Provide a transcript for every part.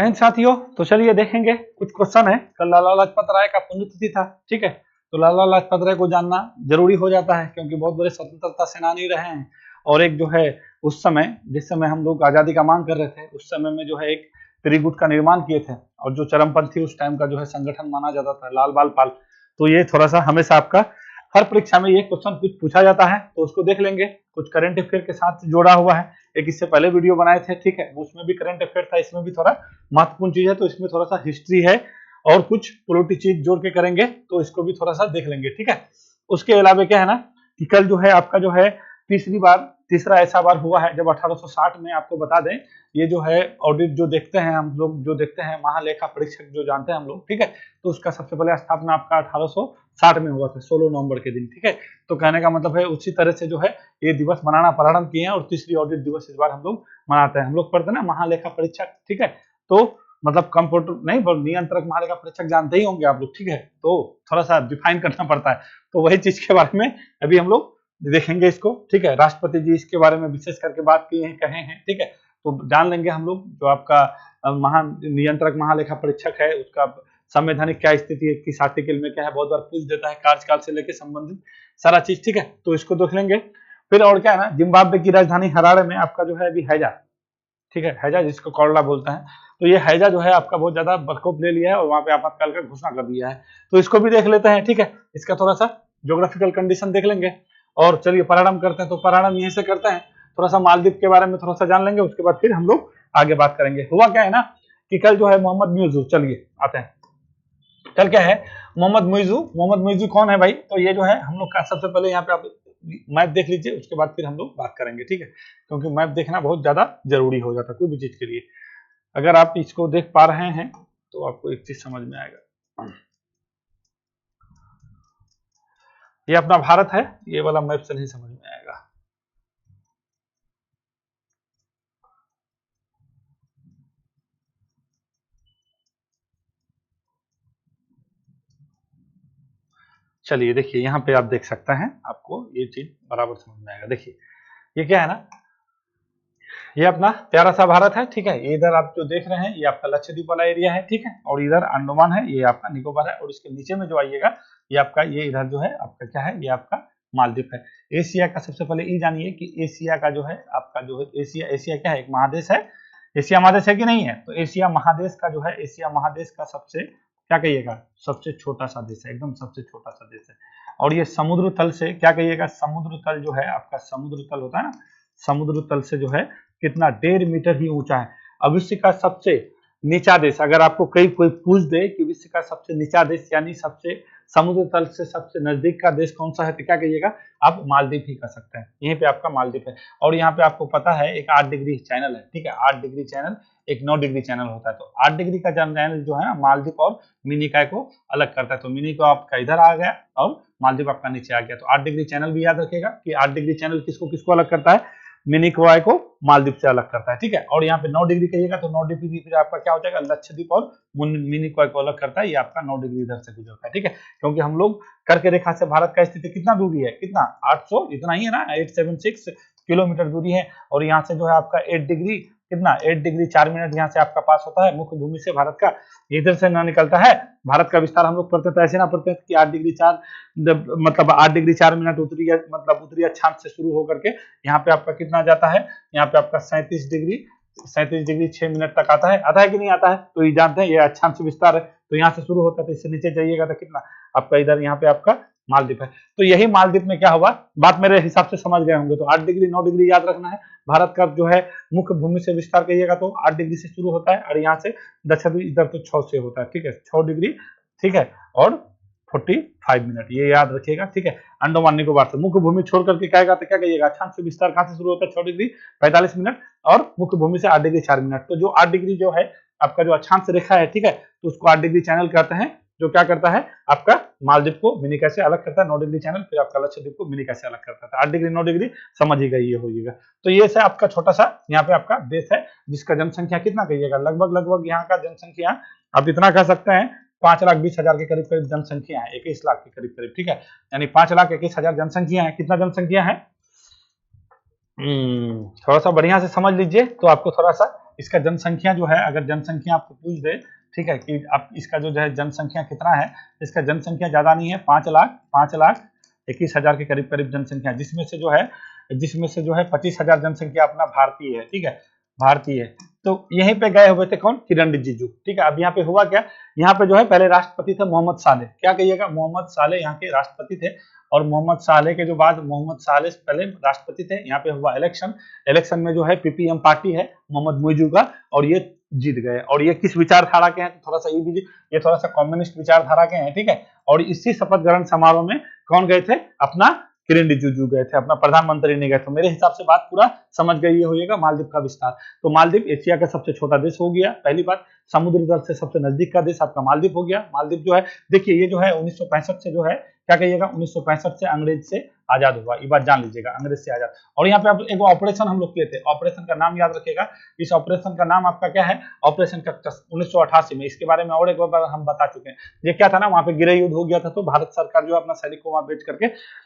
Morning साथियों, तो चलिए देखेंगे कुछ क्वेश्चन है। कल लाला लाजपत राय का पुण्यतिथि था, ठीक है। तो लाला लाजपत राय को जानना जरूरी हो जाता है क्योंकि बहुत बड़े स्वतंत्रता सेनानी रहे हैं। और एक जो है उस समय, जिस समय हम लोग आजादी का मांग कर रहे थे, उस समय में जो है एक त्रिगुट का निर्माण किए थे और जो चरमपंथी उस टाइम का जो है संगठन माना जाता था, लाल बाल पाल। तो ये थोड़ा सा हमेशा आपका हर परीक्षा में ये क्वेश्चन कुछ पूछा जाता है, तो उसको देख लेंगे। कुछ करंट अफेयर के साथ जोड़ा हुआ है। एक इससे पहले वीडियो बनाए थे, ठीक है, उसमें भी करंट अफेयर था, इसमें भी थोड़ा महत्वपूर्ण चीज है, तो इसमें थोड़ा सा हिस्ट्री है और कुछ पॉलिटी चीज जोड़ के करेंगे, तो इसको भी थोड़ा सा देख लेंगे, ठीक है। उसके अलावा क्या है ना कि कल जो है आपका जो है तीसरा ऐसा बार हुआ है जब 1860 में, आपको बता दें, ये जो है ऑडिट जो देखते हैं हम लोग, जो देखते हैं महालेखा परीक्षक जो जानते हैं हम लोग, ठीक है, तो उसका सबसे पहले स्थापना आपका 1860 में हुआ था, 16 नवंबर के दिन, ठीक है। तो कहने का मतलब है उसी तरह से जो है ये दिवस मनाना प्रारंभ किए हैं और तीसरी ऑडिट दिवस इस बार हम लोग मनाते हैं। हम लोग पढ़ते हैं ना महालेखा परीक्षक, ठीक है, तो मतलब कंप्यूटर नहीं, नियंत्रक महालेखा परीक्षक जानते ही होंगे आप लोग, ठीक है। तो थोड़ा सा डिफाइन करना पड़ता है, तो वही चीज के बारे में अभी हम लोग देखेंगे इसको, ठीक है। राष्ट्रपति जी इसके बारे में विशेष करके बात की है, कहे हैं, ठीक है, तो जान लेंगे हम लोग। जो आपका नियंत्रक महालेखा परीक्षक है उसका संवैधानिक क्या स्थिति है, किस आर्टिकल में क्या है, बहुत बार पूछ देता है, कार्यकाल से लेकर संबंधित सारा चीज, ठीक है, तो इसको देख लेंगे। फिर और क्या है ना, जिम्बाब्वे की राजधानी हरारे में आपका जो है अभी हैजा, ठीक है, हैजा जिसको कोरला बोलते हैं, तो ये हैजा जो है आपका बहुत ज्यादा प्रकोप ले लिया है और वहां पे आपातकाल का घोषणा कर दिया है, तो इसको भी देख लेते हैं, ठीक है। इसका थोड़ा सा ज्योग्राफिकल कंडीशन देख लेंगे और चलिए प्रारंभ करते हैं। तो प्रारंभ यहीं से करते हैं, थोड़ा सा मालदीव के बारे में थोड़ा सा जान लेंगे, उसके बाद फिर हम लोग आगे बात करेंगे। हुआ क्या है ना कि कल जो है मोहम्मद मुइज़, चलिए आते हैं, कल क्या है, मोहम्मद मुइज़ कौन है भाई? तो ये जो है हम लोग का, सबसे पहले यहाँ पे आप मैप देख लीजिए, उसके बाद फिर हम लोग बात करेंगे, ठीक है, क्योंकि मैप देखना बहुत ज्यादा जरूरी हो जाता है कोई भी चीज के लिए। अगर आप इसको देख पा रहे हैं तो आपको एक चीज समझ में आएगा, ये अपना भारत है, ये वाला मैप से नहीं समझ में आएगा। चलिए देखिए, यहाँ पे आप देख सकते हैं, आपको ये चीज बराबर समझ में आएगा। देखिए ये क्या है ना, ये अपना प्यारा सा भारत है, ठीक है। ये इधर आप जो देख रहे हैं ये आपका लक्षद्वीप वाला एरिया है, ठीक है, और इधर अंडमान है, ये आपका निकोबार है, और इसके नीचे में जो आइएगा ये आपका, ये इधर जो है आपका क्या है, ये आपका मालदीव है। एशिया का सबसे पहले ये जानिए कि एशिया का जो है आपका जो है एशिया क्या है, एक महादेश है। एशिया महादेश है कि नहीं है? तो एशिया महादेश का जो है, एशिया महादेश का सबसे क्या कहिएगा, सबसे छोटा सा देश है, एकदम सबसे छोटा सा देश है। और ये समुद्र तल से क्या कहिएगा, समुद्र तल जो है आपका, समुद्र तल होता है ना, समुद्र तल से जो है कितना, 1.5 मीटर ही ऊंचा है। अब विश्व का सबसे नीचा देश, अगर आपको कोई पूछ दे कि विश्व का सबसे नीचा देश यानी सबसे समुद्र तल से सबसे नजदीक का देश कौन सा है, तो क्या कहिएगा आप, मालदीव ही कर सकते हैं। यहीं पे आपका मालदीव है। और यहाँ पे आपको पता है एक 8 डिग्री चैनल है, ठीक है, 8 डिग्री चैनल, एक 9 डिग्री चैनल होता है। तो 8 डिग्री का चैनल जो है ना, मालदीव और मिनिकॉय को अलग करता है। तो मिनिकॉय आपका इधर आ गया और मालदीव आपका नीचे आ गया। तो 8 डिग्री चैनल भी याद रखिएगा कि 8 डिग्री चैनल किसको किसको अलग करता है, मिनिकॉय को मालदीव से अलग करता है, ठीक है। और यहाँ पे 9 डिग्री कहिएगा तो 9 डिग्री फिर आपका क्या हो जाएगा, लक्षद्वीप और मिनिकॉय को अलग करता है, ये आपका 9 डिग्री इधर से गुजरता है, ठीक है। क्योंकि हम लोग कर्क रेखा से भारत का स्थिति कितना दूरी है, कितना 800, इतना ही है ना, 876 किलोमीटर दूरी है। और यहाँ से जो है आपका 8 डिग्री कितना, 8 डिग्री 4 मिनट यहाँ से आपका पास होता है मुख्य भूमि से भारत का, इधर से ना निकलता है। भारत का विस्तार हम लोग पढ़ते थे ऐसे ना पढ़ते कि 8 डिग्री 4 मतलब 8 डिग्री 4 मिनट उत्तरी, मतलब उत्तरी अक्षांश से शुरू होकर के यहाँ पे आपका कितना जाता है, यहाँ पे आपका 37 डिग्री 6 मिनट तक आता है कि नहीं आता है? तो ये जानते हैं ये अक्षांश विस्तार है, तो यहाँ से शुरू होता है, तो इससे नीचे जाइएगा तो कितना आपका इधर यहाँ पे आपका मालदीव है। तो यही मालदीव में क्या हुआ, बात मेरे हिसाब से समझ गए होंगे। तो 8 डिग्री 9 डिग्री याद रखना है। भारत का जो है मुख्य भूमि से विस्तार कहिएगा तो 8 डिग्री से शुरू होता है और यहाँ से दक्षिण इधर तो 6 से होता है, ठीक है, 6 डिग्री, ठीक है, और 45 मिनट, ये याद रखिएगा, ठीक है। अंडमान निकोबार से मुख्य भूमि छोड़ करके क्या कहिएगा, अक्षांश से विस्तार कहाँ से शुरू होता है, 6 डिग्री 45 मिनट और मुख्य भूमि से 8 डिग्री 4 मिनट। तो जो 8 डिग्री जो है आपका जो अक्षांश रेखा है, ठीक है, तो उसको 8 डिग्री चैनल कहते हैं, जो क्या करता है आपका मालदीव को मिनिकॉय से अलग करता है। 9 डिग्री चैनल फिर आपका लक्षद्वीप को मिनिकॉय से अलग करता है। 8 डिग्री 9 डिग्री समझिएगा, ये होइएगा। तो ये से आपका छोटा सा यहाँ पे आपका देश है जिसका जनसंख्या कितना कहिएगा, लगभग यहाँ का जनसंख्या आप इतना कह सकते हैं 5,20,000 के करीब करीब जनसंख्या है, 21 लाख के करीब करीब, ठीक है, यानी 5,21,000 जनसंख्या है। कितना जनसंख्या है, थोड़ा सा बढ़िया से समझ लीजिए तो आपको थोड़ा सा इसका जनसंख्या जो है, अगर जनसंख्या आपको पूछ दे, ठीक है, कि आप इसका जो है जनसंख्या कितना है, इसका जनसंख्या ज्यादा नहीं है, 5,21,000 के करीब करीब जनसंख्या, जिसमें से जो है 25,000 जनसंख्या अपना भारतीय है, ठीक है, भारतीय है। तो यहीं पे गए हुए थे कौन, किरण रिजिजू, ठीक है। अब यहाँ पे हुआ क्या, यहाँ पे जो है पहले राष्ट्रपति थे मोहम्मद सालेह, क्या कहिएगा, मोहम्मद सालेह यहाँ के राष्ट्रपति थे, और मोहम्मद सालेह के जो बाद मोहम्मद सालेह पहले राष्ट्रपति थे। यहाँ पे हुआ इलेक्शन में जो है पीपीएम पार्टी है मोहम्मद मुइजू का, और ये जीत गए। और ये किस विचारधारा के हैं, तो थोड़ा सा ये थोड़ा सा कम्युनिस्ट विचारधारा के हैं, ठीक है। और इसी शपथ ग्रहण समारोह में कौन गए थे, अपना किरण रिजिजू गए थे, अपना प्रधानमंत्री नहीं गए। तो मेरे हिसाब से बात पूरा समझ गई होइएगा मालदीव का विस्तार। तो मालदीव एशिया का सबसे छोटा देश हो गया, पहली बात, समुद्री तल से सबसे नजदीक का देश आपका मालदीव हो गया। मालदीव जो है, देखिए ये जो है 1965 से जो है, क्या कहिएगा, 1965 से अंग्रेज से आजाद हुआ, ये बात जान लीजिएगा, अंग्रेज से आजाद। और यहाँ पे आप एक ऑपरेशन हम लोग किए थे, ऑपरेशन का नाम याद रखिएगा, इस ऑपरेशन का नाम आपका क्या है, ऑपरेशन कैक्टस, 1988 में। इसके बारे में और एक बार हम बता चुके हैं। ये क्या था ना, वहाँ पे गृह युद्ध हो गया था, तो भारत सरकार जो है अपना सैनिक को वहाँ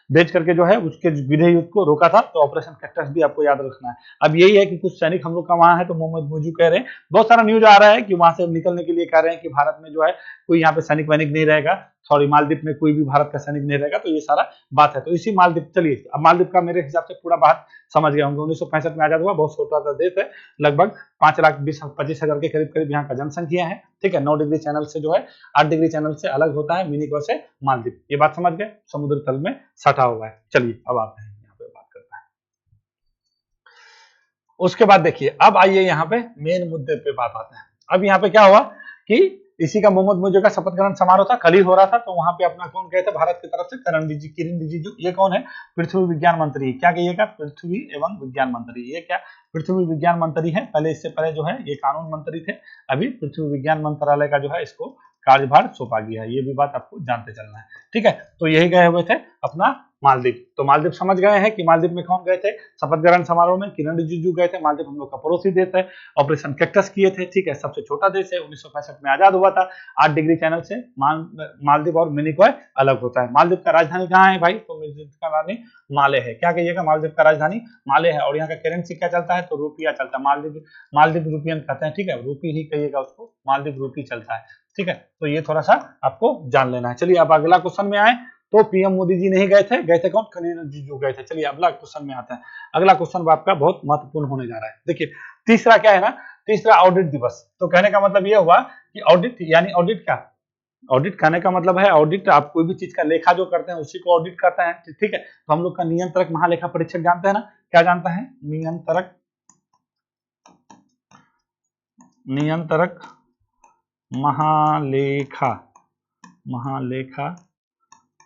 बेच करके जो है उसके गृह युद्ध को रोका था। तो ऑपरेशन कैक्टस भी आपको याद रखना है। अब यही है कि कुछ सैनिक हम लोग का वहाँ है, तो मोहम्मद मुइजू कह रहे हैं, बहुत सारा न्यूज आ रहा है कि वहां से निकलने के लिए कह रहे हैं कि भारत में जो है कोई यहाँ पे सैनिक वैनिक नहीं रहेगा, सॉरी मालदीव में कोई भी भारत का सैनिक नहीं रहेगा। तो ये सारा बात है। तो इसी मालदीव, चलिए अब मालदीव का मेरे हिसाब से पूरा बात समझ गए होंगे। 1965 में आजाद हुआ, बहुत छोटा सा देश है, लगभग 5,25,000 के करीब करीब यहाँ का जनसंख्या है, ठीक है। 9 डिग्री चैनल से जो है 8 डिग्री चैनल से अलग होता है मिनिकॉय से मालदीव, ये बात समझ गए, समुद्र तल में सटा हुआ है। चलिए अब आते हैं यहाँ पे बात करते हैं। उसके बाद देखिए, अब आइए यहाँ पे मेन मुद्दे पे बात आते हैं। अब यहाँ पे क्या हुआ कि इसी का मोहम्मद मुइजू का शपथ ग्रहण समारोह था, कल ही हो रहा था। तो वहां पे अपना कौन गए थे भारत की तरफ से, किरण रिजिजू। ये कौन है, पृथ्वी विज्ञान मंत्री, क्या कहिएगा, पृथ्वी एवं विज्ञान मंत्री। ये क्या, पृथ्वी विज्ञान मंत्री है, पहले इससे पहले जो है ये कानून मंत्री थे, अभी पृथ्वी विज्ञान मंत्रालय का जो है इसको कार्यभार सौंपा गया है। ये भी बात आपको जानते चलना है, ठीक है। तो यही गए हुए थे अपना मालदीव। तो मालदीव समझ गए हैं कि मालदीव में कौन गए थे, शपथ ग्रहण समारोह में किरण रिजिजू गए थे। मालदीव हम लोग का पड़ोसी देश है, ऑपरेशन कैक्टस किए थे, ठीक है, सबसे छोटा देश है, 1965 में आजाद हुआ था। 8 डिग्री चैनल से मालदीव और मिनिकॉय अलग होता है। मालदीव का राजधानी कहाँ है भाई, तो मालदीव का राजधानी माले है, क्या कहिएगा, मालदीव का राजधानी माले है। और यहाँ का करेंसी क्या चलता है, तो रुपया चलता है, मालदीव रुपयन कहते हैं, ठीक है, रूपी ही कहिएगा उसको, मालदीव रूपी चलता है, ठीक है। तो ये थोड़ा सा आपको जान लेना है। चलिए अब अगला क्वेश्चन में आए। तो पीएम मोदी जी नहीं गए थे कौन, किरण रिजिजू गए थे। चलिए अगला क्वेश्चन में आते हैं। अगला क्वेश्चन आपका बहुत महत्वपूर्ण होने जा रहा है। देखिए तीसरा क्या है ना, तीसरा ऑडिट दिवस। तो कहने का मतलब ये हुआ कि ऑडिट, यानी ऑडिट क्या, ऑडिट कहने का मतलब है, ऑडिट आप कोई भी चीज का लेखा जो करते हैं उसी को ऑडिट करते हैं, ठीक है। तो हम लोग का नियंत्रक महालेखा परीक्षक जानते हैं ना, क्या जानता है, नियंत्रक महालेखा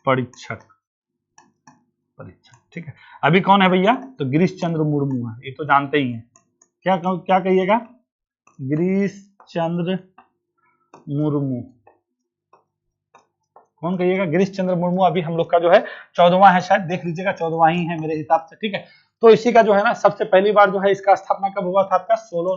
परीक्षक, ठीक है। अभी कौन है भैया, तो गिरीश चंद्र मुर्मू है, ये तो जानते ही हैं। क्या कहिएगा, गिरीश चंद्र मुर्मू, कौन कहिएगा, गिरीश चंद्र मुर्मू। अभी हम लोग का जो है 14वां है, शायद देख लीजिएगा, 14वां ही है मेरे हिसाब से, ठीक है। तो इसी का जो है ना सबसे पहली बार जो है इसका स्थापना कब हुआ था आपका, 16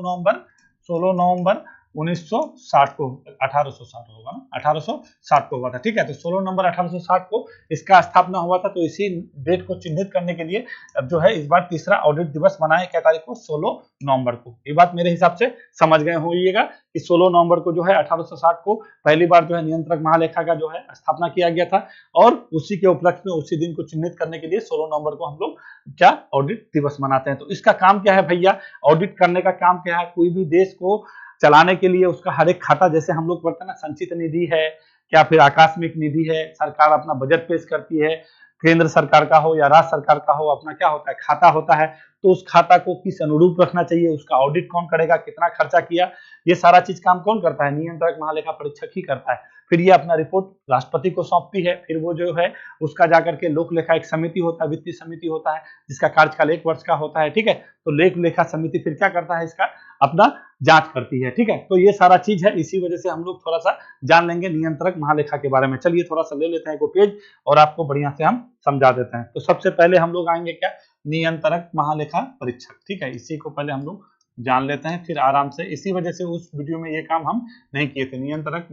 नवंबर 1960 को, 1860 होगा ना, 1860 को हुआ था, ठीक है। तो 16 नवंबर 1860 को इसका स्थापना हुआ था। तो इसी डेट को चिन्हित करने के लिए अब जो है इस बार तीसरा ऑडिट दिवस मनाया, क्या तारीख को, 16 नवंबर को। ये बात मेरे हिसाब से समझ गए होइएगा कि 16 नवंबर को जो है 1860 को पहली बार जो है नियंत्रक महालेखा का जो है स्थापना किया गया था। और उसी के उपलक्ष्य में उसी दिन को चिन्हित करने के लिए 16 नवंबर को हम लोग क्या ऑडिट दिवस मनाते हैं। तो इसका काम क्या है भैया, ऑडिट करने का काम क्या है, कोई भी देश को चलाने के लिए उसका हर एक खाता, जैसे हम लोग पढ़ते हैं ना, संचित निधि है, क्या फिर आकस्मिक निधि है, सरकार अपना बजट पेश करती है, केंद्र सरकार का हो या राज्य सरकार का हो, अपना क्या होता है, खाता होता है। तो उस खाता को किस अनुरूप रखना चाहिए, उसका ऑडिट कौन करेगा, कितना खर्चा किया, ये सारा चीज काम कौन करता है, नियंत्रक महालेखा परीक्षक ही करता है। फिर ये अपना रिपोर्ट राष्ट्रपति को सौंपती है, फिर वो जो है उसका जाकर के लोक लेखा एक समिति होता है, वित्तीय समिति होता है, जिसका कार्यकाल 1 वर्ष का होता है, ठीक है। तो लेख लेखा समिति फिर क्या करता है, इसका अपना जांच करती है, ठीक है। तो ये सारा चीज है, इसी वजह से हम लोग थोड़ा सा जान लेंगे नियंत्रक महालेखा के बारे में। चलिए थोड़ा सा ले लेते हैं एक पेज और आपको बढ़िया से हम समझा देते हैं। तो सबसे पहले हम लोग आएंगे क्या, नियंत्रक महालेखा परीक्षक, ठीक है। इसी को पहले हम लोग जान लेते हैं, फिर आराम से, इसी वजह से उस वीडियो में ये काम हम नहीं किए थे। नियंत्रक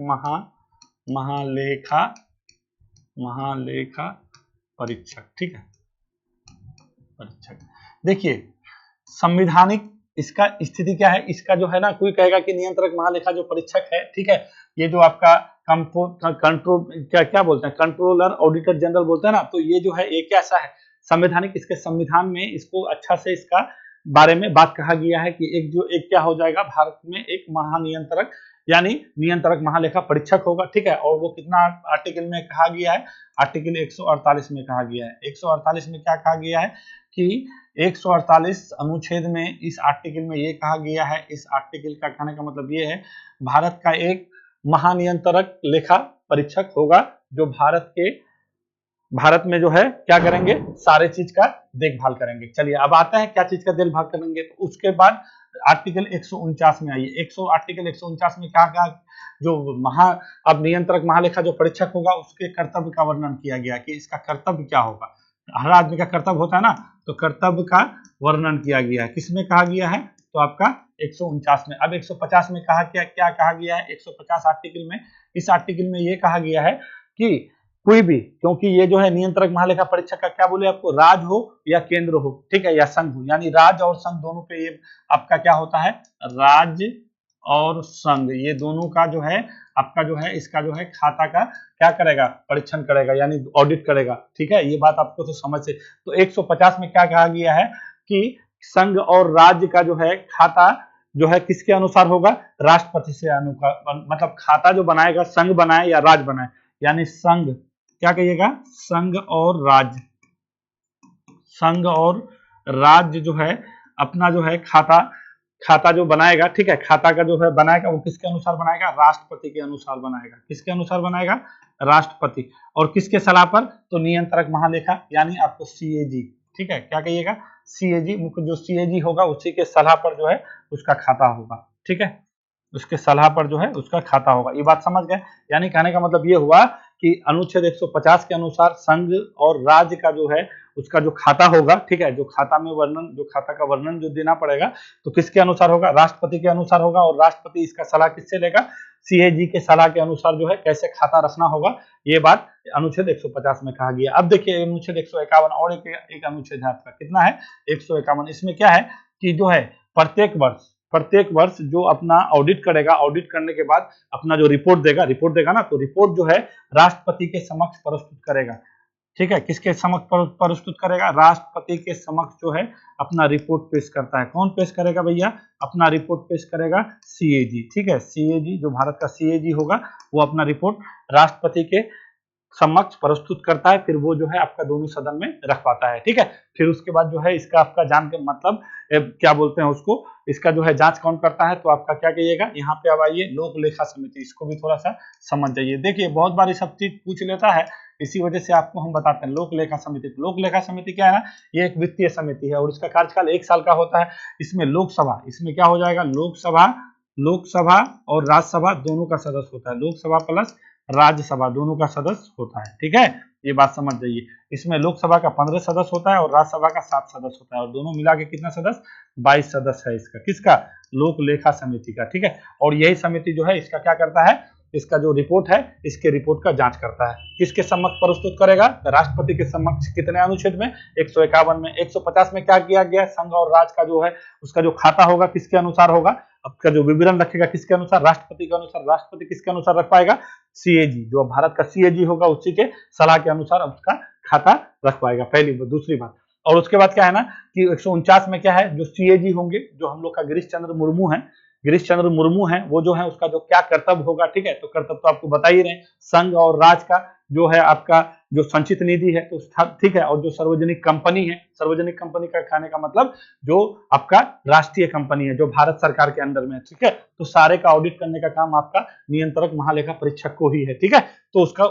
महालेखा परीक्षक, ठीक है, परीक्षक। देखिए संवैधानिक इसका स्थिति क्या है, इसका जो है ना, कोई कहेगा कि नियंत्रक महालेखा जो परीक्षक है, ठीक है, ये जो आपका कंट्रोल क्या बोलते हैं, कंट्रोलर ऑडिटर जनरल बोलते हैं ना, तो ये जो है ये कैसा है, संवैधानिक, इसके संविधान में इसको अच्छा से इसका बारे में बात कहा गया है कि एक क्या हो जाएगा, भारत में एक महानियंत्रक यानी नियंत्रक महालेखा परीक्षक होगा, ठीक है। और वो कितना आर्टिकल में कहा गया है, आर्टिकल 148 में कहा गया है। 148 में क्या कहा गया है कि 148 अनुच्छेद में इस आर्टिकल में ये कहा गया है, इस आर्टिकल का कहने का मतलब ये है, भारत का एक महानियंत्रक लेखा परीक्षक होगा जो भारत में जो है क्या करेंगे, सारे चीज का देखभाल करेंगे। चलिए अब आता है क्या चीज का देखभाल करेंगे, तो उसके बाद आर्टिकल 149 में आइए। आर्टिकल 149 में क्या कहा, जो अब नियंत्रक महालेखा जो परीक्षक होगा उसके कर्तव्य का वर्णन किया गया कि इसका कर्तव्य क्या होगा। हर आदमी का कर्तव्य होता है ना, तो कर्तव्य का वर्णन किया गया है। किसमें कहा गया है, तो आपका 149 में। अब 150 में कहा क्या कहा गया है, 150 आर्टिकल में, इस आर्टिकल में ये कहा गया है कि कोई भी, क्योंकि ये जो है नियंत्रक महालेखा परीक्षक का क्या बोले आपको, राज्य हो या केंद्र हो, ठीक है, या संघ हो, यानी राज्य और संघ दोनों पे ये आपका क्या होता है, राज्य और संघ ये दोनों का जो है आपका जो है इसका जो है खाता का क्या करेगा, परीक्षण करेगा यानी ऑडिट करेगा, ठीक है। ये बात आपको तो समझ से, तो 150 में क्या कहा गया है कि संघ और राज्य का जो है खाता जो है किसके अनुसार होगा, राष्ट्रपति से अनुसार, मतलब खाता जो बनाएगा संघ बनाए या राज्य बनाए, यानी संघ क्या कहिएगा, संघ और राज्य जो है अपना जो है खाता जो बनाएगा, ठीक है, खाता का जो है बनाएगा वो किसके अनुसार बनाएगा, राष्ट्रपति के अनुसार बनाएगा। किसके अनुसार बनाएगा, राष्ट्रपति। और किसके सलाह पर, तो नियंत्रक महालेखा यानी आपको सीएजी, ठीक है, क्या कहिएगा, सीएजी, मुख्य जो सीएजी होगा उसी के सलाह पर जो है उसका खाता होगा, ठीक है, उसके सलाह पर जो है उसका खाता होगा। ये बात समझ गए, यानी कहने का मतलब ये हुआ कि अनुच्छेद 150 के अनुसार संघ और राज्य का जो है उसका जो खाता होगा, ठीक है, जो खाता में वर्णन, जो खाता का वर्णन जो देना पड़ेगा, तो किसके अनुसार होगा, राष्ट्रपति के अनुसार होगा। और राष्ट्रपति इसका सलाह किससे लेगा, सीएजी के सलाह के अनुसार जो है कैसे खाता रखना होगा, ये बात अनुच्छेद 150 में कहा गया। अब देखिए अनुच्छेद 151 और एक अनुच्छेद है आपका, कितना है, 151। इसमें क्या है कि जो है प्रत्येक वर्ष जो अपना ऑडिट करेगा, ऑडिट करने के बाद अपना जो रिपोर्ट देगा ना, तो रिपोर्ट जो है राष्ट्रपति के समक्ष प्रस्तुत करेगा, ठीक है। किसके समक्ष प्रस्तुत करेगा, राष्ट्रपति के समक्ष जो है अपना रिपोर्ट पेश करता है। कौन पेश करेगा भैया, अपना रिपोर्ट पेश करेगा सीएजी, ठीक है, सीएजी जो भारत का सीएजी होगा वो अपना रिपोर्ट राष्ट्रपति के समक्ष प्रस्तुत करता है, फिर वो जो है आपका दोनों सदन में रख पाता है, ठीक है। फिर उसके बाद जो है इसका आपका जान के मतलब क्या बोलते हैं उसको, इसका जो है जांच कौन करता है, तो आपका क्या कहिएगा, यहाँ पे अब आइए लोक लेखा समिति, इसको भी थोड़ा सा समझ जाइए। देखिए बहुत बार ये सब चीज पूछ लेता है, इसी वजह से आपको हम बताते हैं लोक लेखा समिति। लोक लेखा समिति क्या है ना, ये एक वित्तीय समिति है और इसका कार्यकाल 1 साल का होता है। इसमें लोकसभा, इसमें क्या हो जाएगा, लोकसभा और राज्यसभा दोनों का सदस्य होता है, लोकसभा प्लस राज्यसभा दोनों का सदस्य होता है, ठीक है, ये बात समझ जाइए। इसमें लोकसभा का 15 सदस्य होता है और राज्यसभा का 7 सदस्य होता है, और दोनों मिला के कितना सदस्य, 22 सदस्य है इसका, किसका, लोक लेखा समिति का, ठीक है। और यही समिति जो है इसका क्या करता है, इसका जो रिपोर्ट है इसके रिपोर्ट का जांच करता है। किसके समक्ष प्रस्तुत करेगा, राष्ट्रपति के समक्ष। कितने अनुच्छेद में, 151 में। 150 में क्या किया गया, संघ और राज्य का जो है उसका जो खाता होगा किसके अनुसार होगा, आपका जो विवरण रखेगा किसके अनुसार, राष्ट्रपति के अनुसार। राष्ट्रपति किसके अनुसार रख पाएगा, सीएजी, जो भारत का सीएजी होगा उसी के सलाह के अनुसार उसका खाता रख पाएगा, पहली बात। दूसरी बात, और उसके बाद क्या है ना कि 149 में क्या है, जो सीएजी होंगे, जो हम लोग का गिरीश चंद्र मुर्मू है, वो जो है उसका जो क्या कर्तव्य होगा, ठीक है, तो कर्तव्य तो आपको बता ही रहे, संघ और राज्य का जो है आपका जो संचित निधि है, तो ठीक है, और जो सार्वजनिक कंपनी है, सार्वजनिक कंपनी का कहने का मतलब जो आपका राष्ट्रीय कंपनी है जो भारत सरकार के अंदर में है, ठीक है, तो सारे का ऑडिट करने का काम आपका नियंत्रक महालेखा परीक्षक को ही है, ठीक है। तो उसका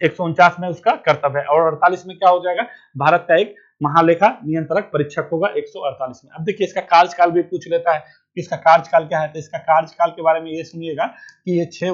149 में उसका कर्तव्य है, और 48 में क्या हो जाएगा, भारत का एक महालेखा नियंत्रक परीक्षक होगा 148 में। अब देखिए इसका कार्यकाल भी पूछ लेता है, इसका कार्यकाल क्या है, तो इसका कार्यकाल के बारे में ये सुनिएगा कि ये 6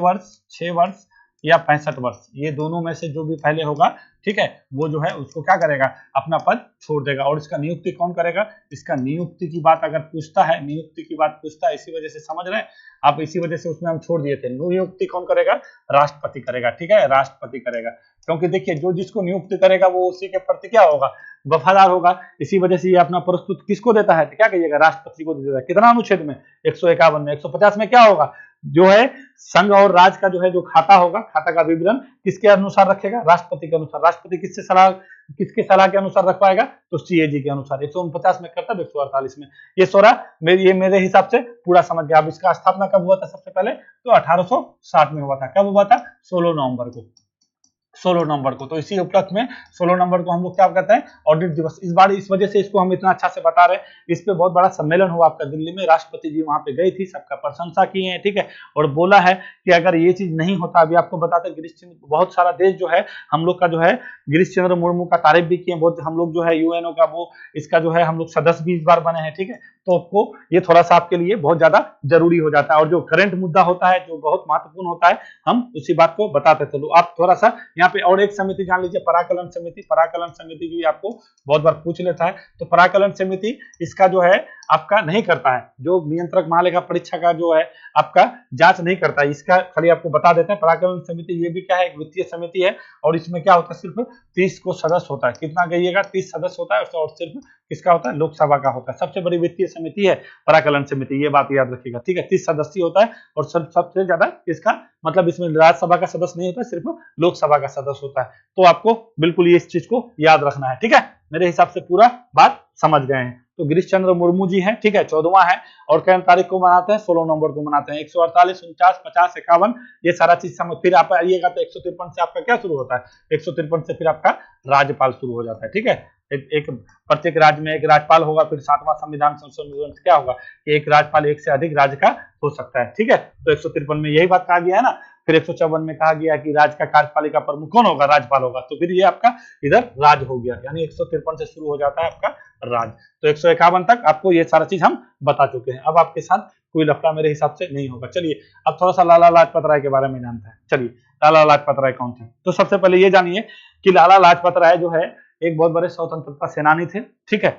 वर्ष या 65 वर्ष, ये दोनों में से जो भी पहले होगा, ठीक है, वो जो है उसको क्या करेगा, अपना पद छोड़ देगा। और इसका नियुक्ति कौन करेगा, इसका नियुक्ति की बात अगर पूछता है, नियुक्ति की बात पूछता है, इसी वजह से समझ रहे हैं आप, इसी वजह से उसमें हम छोड़ दिए थे। नियुक्ति कौन करेगा, राष्ट्रपति करेगा, ठीक है, राष्ट्रपति करेगा। क्योंकि देखिए जो जिसको नियुक्त करेगा वो उसी के प्रति क्या होगा, वफादार होगा। इसी वजह से ये अपना प्रस्तुत किसको देता है, क्या कहिएगा, राष्ट्रपति को देता है। कितना अनुच्छेद में, 151 में। 150 में क्या होगा, जो है संघ और राज्य का जो है जो खाता होगा, खाता का विवरण किसके अनुसार रखेगा, राष्ट्रपति के अनुसार। राष्ट्रपति किसके सलाह के अनुसार रख पाएगा, तो सीएजी के अनुसार। 149 में करतब, 148 में। ये सोरा ये मेरे हिसाब से पूरा समझ गया। अब इसका स्थापना कब हुआ था, सबसे पहले तो 1860 में हुआ था। कब हुआ था, 16 नवंबर को, 16 नवंबर को। तो इसी उपलक्ष्य में 16 नवंबर को हम लोग क्या कहते हैं, ऑडिट दिवस। इस बार इस वजह से इसको हम इतना अच्छा से बता रहे हैं। इस पे बहुत बड़ा सम्मेलन हुआ आपका दिल्ली में, राष्ट्रपति जी वहां पे गई थी, सबका प्रशंसा किए हैं, ठीक है, और बोला है कि अगर ये चीज नहीं होता, अभी आपको बताते हैं गिरीश चंद्र, बहुत सारा देश जो है हम लोग का जो है गिरीश चंद्र मुर्मू का तारीफ भी किए बहुत, हम लोग जो है यूएनओ का वो इसका जो है हम लोग सदस्य भी इस बार बने हैं, ठीक है। तो आपको ये थोड़ा सा आपके लिए बहुत ज्यादा जरूरी हो जाता है, और जो करंट मुद्दा होता है जो बहुत महत्वपूर्ण होता है, हम उसी बात को बताते थे। आप थोड़ा सा यहाँ पे और एक समिति जान लीजिए, पराकलन समिति। पराकलन समिति भी आपको बहुत बार पूछ लेता है। तो पराकलन समिति इसका जो है आपका नहीं करता है, जो नियंत्रक महालेखा परीक्षा का जो है आपका जांच नहीं करता है, इसका खाली आपको बता देते हैं। पराकलन समिति ये भी क्या है, एक वित्तीय समिति है, और इसमें क्या होता है, सिर्फ 30 को सदस्य होता है। कितना कहिएगा, 30 सदस्य होता है, और सिर्फ किसका होता है, लोकसभा का होता है। सबसे बड़ी वित्तीय समिति है पराकलन समिति, ये बात याद रखिएगा, ठीक है। 30 सदस्य होता है, और सबसे ज्यादा इसका मतलब इसमें राज्यसभा का सदस्य नहीं होता, सिर्फ लोकसभा का सदस्य होता है। तो आपको बिल्कुल ये इस चीज को याद रखना है, ठीक है। मेरे हिसाब से पूरा बात समझ गए हैं। तो गिरीश चंद्र मुर्मू जी हैं, ठीक है, 14वां है, और किन तारीख को मनाते हैं, 16 नवंबर को मनाते हैं। 148, 49, 50, 51 ये सारा चीज समझ। फिर आप आइएगा तो 153 से आपका क्या शुरू होता है, 153 से फिर आपका राज्यपाल शुरू हो जाता है, ठीक है। एक प्रत्येक राज्य में एक राज्यपाल होगा। फिर 7वां संविधान संशोधन से क्या होगा कि एक राज्यपाल एक से अधिक राज्य का हो सकता है, ठीक है। तो 153 में यही बात कहा गया है ना। फिर 154 में कहा गया कि राज्य का कार्यपालिका प्रमुख कौन होगा, राज्यपाल होगा। तो फिर ये आपका इधर राज हो गया, यानी 153 से शुरू हो जाता है आपका राज। तो 151 तक आपको ये सारा चीज हम बता चुके हैं। अब आपके साथ कोई लफड़ा मेरे हिसाब से नहीं होगा। चलिए अब थोड़ा सा लाला लाजपत राय के बारे में जानते हैं। चलिए लाला लाजपत राय कौन थे, तो सबसे पहले ये जानिए कि लाला लाजपत राय जो है एक बहुत बड़े स्वतंत्रता सेनानी थे, ठीक है।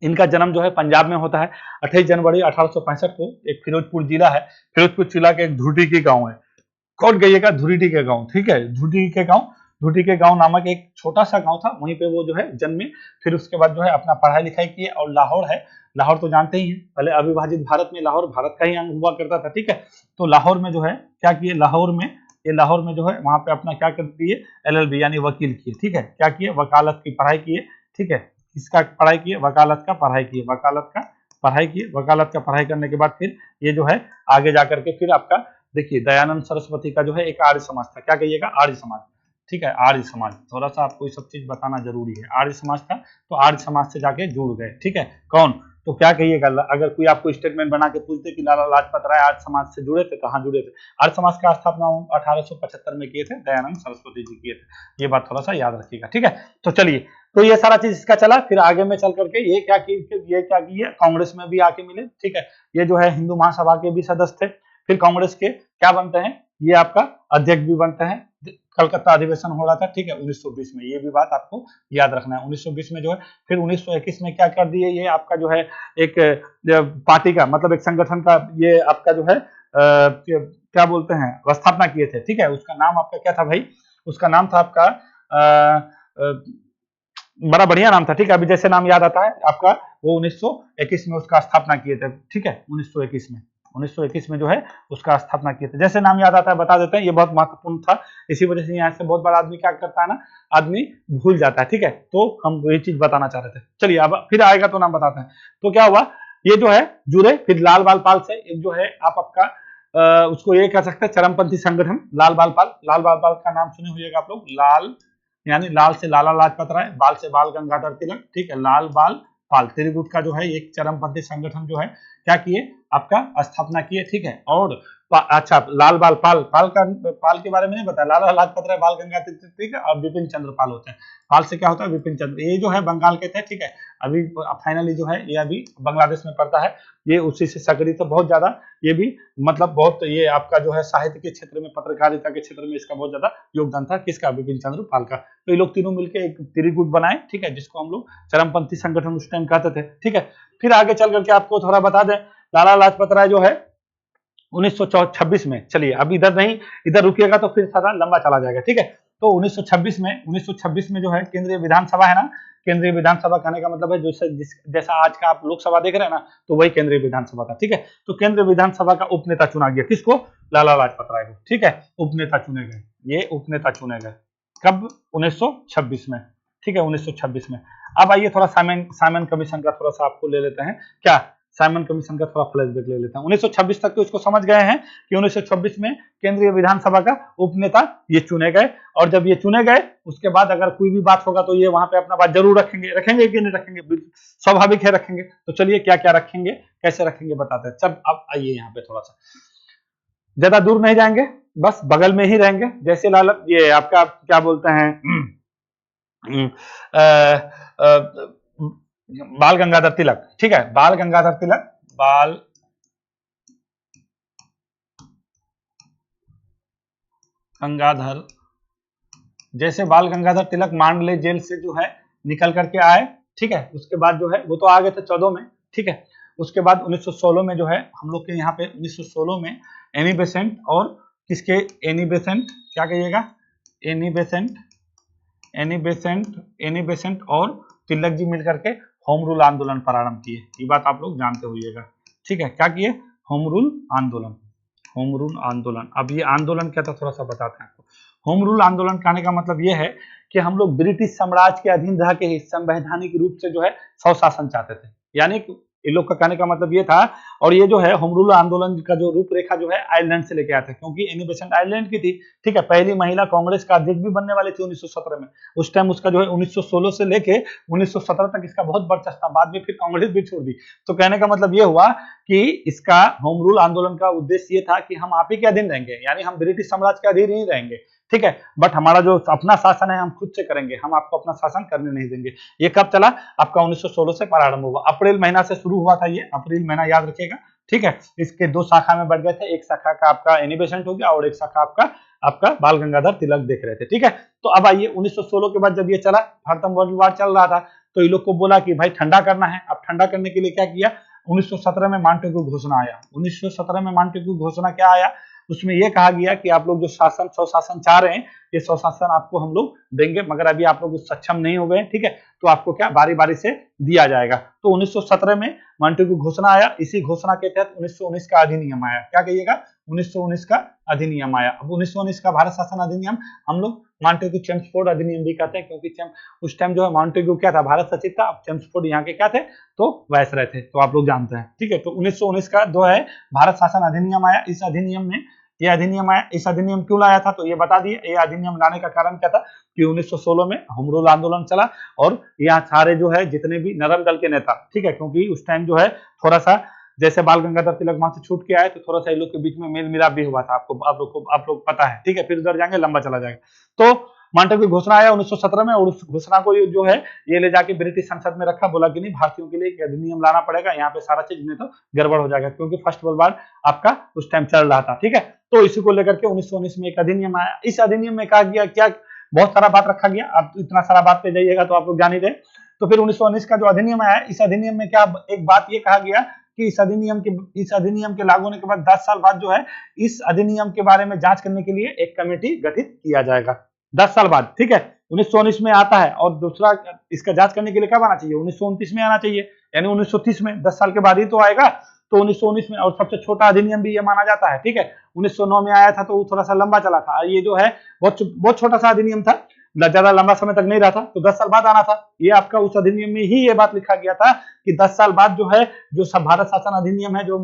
इनका जन्म जो है पंजाब में होता है। 28 जनवरी 1865 को। एक फिरोजपुर जिला है, फिरोजपुर जिला के एक धुटी की गांव है। कौन कहिएगा, धुरीटी के गांव, ठीक है, धुटी के गांव नामक एक छोटा सा गांव था, वहीं पे वो जो है जन्मे। फिर उसके बाद जो है अपना पढ़ाई लिखाई किए, और लाहौर है, लाहौर तो जानते ही हैं, पहले अविभाजित भारत में लाहौर भारत का ही अंग हुआ करता था, ठीक है। तो लाहौर में जो है क्या किए, लाहौर में जो है वहां पे अपना क्या कर दिए, LLB यानी वकील किए, ठीक है। क्या किए, वकालत की पढ़ाई किए, ठीक है। किसका पढ़ाई किए, वकालत का पढ़ाई किए, वकालत का पढ़ाई किए। वकालत का पढ़ाई करने के बाद फिर ये जो है आगे जाकर के फिर आपका देखिए दयानंद सरस्वती का जो है एक आर्य समाज था। क्या कहिएगा, आर्य समाज, ठीक है, आर्य समाज। थोड़ा सा आपको ये सब चीज बताना जरूरी है। आर्य समाज था, तो आर्य समाज से जाके जुड़ गए, ठीक है। कौन, तो क्या कहिएगा, अगर कोई आपको स्टेटमेंट बना के पूछते कि लाला लाजपत राय आर्य समाज से जुड़े थे, कहाँ जुड़े थे। आर्य समाज का स्थापना 1875 में किए थे, दयानंद सरस्वती जी किए थे। ये बात थोड़ा सा याद रखिएगा, ठीक है। तो चलिए, तो ये सारा चीज इसका चला। फिर आगे में चल करके ये क्या किए, कांग्रेस में भी आके मिले, ठीक है। ये जो है हिंदू महासभा के भी सदस्य थे। फिर कांग्रेस के क्या बनते हैं, ये आपका अध्यक्ष भी बनते हैं। कलकत्ता अधिवेशन हो रहा था, ठीक है, 1920 में। ये भी बात आपको याद रखना है। 1920 में जो है, फिर 1921 में क्या कर दिए, ये आपका जो है एक पार्टी का मतलब एक संगठन का ये आपका जो है क्या बोलते हैं स्थापना किए थे, ठीक है। उसका नाम आपका क्या था भाई, उसका नाम था आपका बड़ा बढ़िया नाम था, ठीक है। अभी जैसे नाम याद आता है आपका, वो 1921 में उसका स्थापना किए थे, ठीक है। 1921 में जो है उसका स्थापना किए थे। जैसे नाम याद आता है बता देते हैं, ये बहुत महत्वपूर्ण था। इसी वजह से यहाँ से बहुत बड़ा आदमी क्या करता है ना, आदमी भूल जाता है, ठीक है। तो हम ये चीज बताना चाह रहे थे। चलिए अब फिर आएगा तो नाम बताते हैं। तो क्या हुआ, ये जो है जुड़े फिर लाल बाल पाल से। एक जो है आप आपका उसको ये कह सकते हैं चरमपंथी संगठन लाल बाल पाल का नाम सुने हुएगा आप लोग। लाल यानी लाल से लाला लाजपत राय, बाल से बाल गंगाधर तिलक, ठीक है। लाल बाल पाल त्रिगुट का जो है एक चरमपंथी संगठन जो है क्या किए, आपका स्थापना किए, ठीक है। और अच्छा, लाल बाल पाल पाल का पाल के बारे में नहीं बताया। लाला लाजपत राय, बाल गंगाधर तिलक और बिपिन चंद्र पाल होते हैं। पाल से क्या होता है? विपिन चंद्र। ये जो है बंगाल के थे, ठीक है। अभी फाइनली जो है ये अभी बांग्लादेश में पड़ता है। ये उसी से संगठित तो बहुत ज्यादा, ये भी मतलब बहुत, ये आपका जो है साहित्य के क्षेत्र में, पत्रकारिता के क्षेत्र में इसका बहुत ज्यादा योगदान था। किसका? विपिन चंद्र पाल का। तो ये लोग तीनों मिलकर एक त्रिगुट बनाए, ठीक है, जिसको हम लोग चरमपंथी संगठन उस टाइम कहते थे, ठीक है। फिर आगे चल करके आपको थोड़ा बता दें, लाला लाजपत राय जो है 1926 में, चलिए अब इधर नहीं, इधर रुकिएगा तो फिर सारा लंबा चला जाएगा, ठीक है। तो 1926 में जो है केंद्रीय विधानसभा है ना, केंद्रीय विधानसभा कहने का मतलब है जैसा आज का आप लोकसभा देख रहे हैं ना, तो वही केंद्रीय विधानसभा था, ठीक है। तो केंद्रीय विधानसभा का उपनेता चुना गया, किसको? लाला लाजपत राय को, ठीक है। उपनेता चुने गए, ये उपनेता चुने गए कब? 1926 में, ठीक है, 1926 में। अब आइए थोड़ा साइमन कमीशन का थोड़ा सा आपको ले लेते हैं, क्या साइमन कमीशन का थोड़ा फ्लैशबैक ले लेते हैं। 1926 तक तो इसको समझ गए हैं कि 1926 में केंद्रीय विधानसभा का उपनेता ये चुने गए, और जब ये चुने गए उसके बाद अगर कोई भी बात होगा तो ये वहां पे अपना बात जरूर रखेंगे कि नहीं रखेंगे? स्वाभाविक है रखेंगे। तो चलिए क्या क्या रखेंगे, कैसे रखेंगे बताते हैं। चल अब आइए यहाँ पे थोड़ा सा, ज्यादा दूर नहीं जाएंगे, बस बगल में ही रहेंगे। जैसे लाल ये आपका क्या बोलते हैं बाल गंगाधर तिलक, ठीक है, बाल गंगाधर तिलक, बाल गंगाधर, जैसे बाल गंगाधर तिलक मांडले जेल से जो है निकल करके आए, ठीक है। उसके बाद जो है वो तो आ गए थे 14 में, ठीक है। उसके बाद 1916 में जो है हम लोग के यहाँ पे 1916 में एनी बेसेंट और किसके? एनी बेसेंट, क्या कहिएगा? एनी बेसेंट और तिलक जी मिलकर के होम रूल आंदोलन प्रारंभ किए। ये बात आप लोग जानते होइएगा, ठीक है। क्या किए? होम रूल आंदोलन, होम रूल आंदोलन। अब ये आंदोलन क्या था थोड़ा सा बताते हैं आपको। होम रूल आंदोलन कहने का मतलब ये है कि हम लोग ब्रिटिश साम्राज्य के अधीन रह के ही संवैधानिक रूप से जो है स्वशासन चाहते थे, यानी ये लोग का कहने का मतलब ये था। और ये जो है होम रूल आंदोलन का जो रूपरेखा जो है आयरलैंड से लेके आए थे, क्योंकि एनी बेसेंट आयरलैंड की थी, ठीक है। पहली महिला कांग्रेस का अध्यक्ष भी बनने वाली थी 1917 में। उस टाइम उसका जो है 1916 से लेके 1917 तक इसका बहुत वर्चस्व था, बाद में फिर कांग्रेस भी छोड़ दी। तो कहने का मतलब ये हुआ कि इसका होम रूल आंदोलन का उद्देश्य ये था कि हम आप ही के अधीन रहेंगे, यानी हम ब्रिटिश साम्राज्य के अधीन ही रहेंगे, ठीक है। बट हमारा जो अपना शासन है हम खुद से करेंगे, हम आपको अपना शासन करने नहीं देंगे। ये कब चला? आपका 1916 से प्रारंभ हुआ, अप्रैल महीना से शुरू हुआ था ये, अप्रैल महीना याद रखिएगा, ठीक है। इसके दो शाखा में बढ़ गए थे, एक शाखा का आपका एनी बेसेंट हो गया और एक शाखा आपका बाल गंगाधर तिलक देख रहे थे, ठीक है। तो अब आइए 1916 के बाद जब ये चला, भारत वर्ल्ड वार चल रहा था, तो ये लोग को बोला कि भाई ठंडा करना है। अब ठंडा करने के लिए क्या किया? 1917 में मॉन्टेग्यू घोषणा आया। 1917 में मॉन्टेग्यू घोषणा क्या आया? उसमें यह कहा गया कि आप लोग जो स्वशासन चाह रहे हैं, ये स्वशासन आपको हम लोग देंगे, मगर अभी आप लोग सक्षम नहीं हो गए, ठीक है। तो आपको क्या बारी बारी से दिया जाएगा। तो 1917 में मॉन्टेग्यू घोषणा आया। इसी घोषणा के तहत 1919 का अधिनियम आया। क्या कहिएगा? 1919 का अधिनियम आया। अब 1919 का भारत शासन अधिनियम हम लोग मॉन्टेग्यू चेम्सफोर्ड अधिनियम भी कहते हैं, क्योंकि उस टाइम जो है मॉन्टेग्यू क्या था? भारत सचिव था। अब चेम्सफोर्ड यहाँ के क्या थे? तो वायसराय थे, तो आप लोग जानते हैं, ठीक है। तो 1919 का जो है भारत शासन अधिनियम आया। इस अधिनियम में ये अधिनियम आया, इस अधिनियम क्यों लाया था तो ये बता दिए। ये अधिनियम लाने का कारण क्या था कि 1916 में होम रूल आंदोलन चला, और यहाँ सारे जो है जितने भी नरम दल के नेता, ठीक है, क्योंकि उस टाइम जो है थोड़ा सा जैसे बाल गंगाधर तिलक वहां से छूट के आए, तो थोड़ा सा इन लोग के बीच में मेल मिलाप भी हुआ था, आप लोग पता है, ठीक है। फिर उधर जाएंगे, लंबा चला जाएगा। तो मॉन्टेग्यू घोषणा आया 1917 में, और उस घोषणा को जो है ये ले जाके ब्रिटिश संसद में रखा। बोला कि नहीं, भारतीयों के लिए एक अधिनियम लाना पड़ेगा, यहाँ पे सारा चीज नहीं तो गड़बड़ हो जाएगा, क्योंकि फर्स्ट वर्ल्ड वार आपका उस टाइम चल रहा था, ठीक है। तो इसी को लेकर के 1919 में एक अधिनियम आया। इस अधिनियम में कहा गया क्या? बहुत सारा बात रखा गया। आप इतना सारा बात पे जाइएगा तो आप लोग जान ही रहे। तो फिर 1919 का जो अधिनियम आया, इस अधिनियम में क्या एक बात ये कहा गया कि इस अधिनियम के लागू होने के बाद 10 साल बाद जो है इस अधिनियम के बारे में जांच करने के लिए एक कमेटी गठित किया जाएगा। 10 साल बाद, ठीक है। 1919 में आता है, और दूसरा इसका जांच करने के लिए कब आना चाहिए? 1929 में आना चाहिए, यानी 1930 में, 10 साल के बाद ही तो आएगा। तो 1919 में, और सबसे छोटा अधिनियम भी ये माना जाता है, ठीक है। 1909 में आया था तो वो थोड़ा सा लंबा चला था। ये जो है बहुत छोटा सा अधिनियम था, ज्यादा लंबा समय तक नहीं रहा था, तो 10 साल बाद आना था। ये आपका उस अधिनियम में ही ये बात लिखा गया था कि 10 साल बाद जो है, जो सब भारत शासन अधिनियम है, जो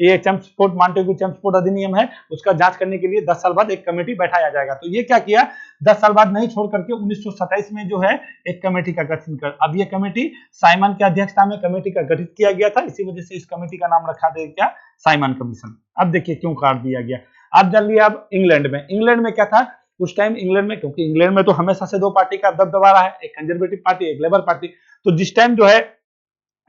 ये चेम्सफोर्ड अधिनियम है, उसका जांच करने के लिए 10 साल बाद एक कमेटी बैठाया जाएगा। तो ये क्या किया, 10 साल बाद नहीं छोड़ करके 1927 में जो है एक कमेटी का गठन कर, अब ये कमेटी साइमन की अध्यक्षता में कमेटी का गठित किया गया था। इसी वजह से इस कमेटी का नाम रखा गया क्या, साइमन कमीशन। अब देखिए क्यों काट दिया गया। अब चलिए अब इंग्लैंड में क्या था उस टाइम, इंग्लैंड में, क्योंकि इंग्लैंड में तो हमेशा से दो पार्टी का दबदबा रहा है, एक कंजर्वेटिव पार्टी, एक लेबर पार्टी। तो जिस टाइम जो है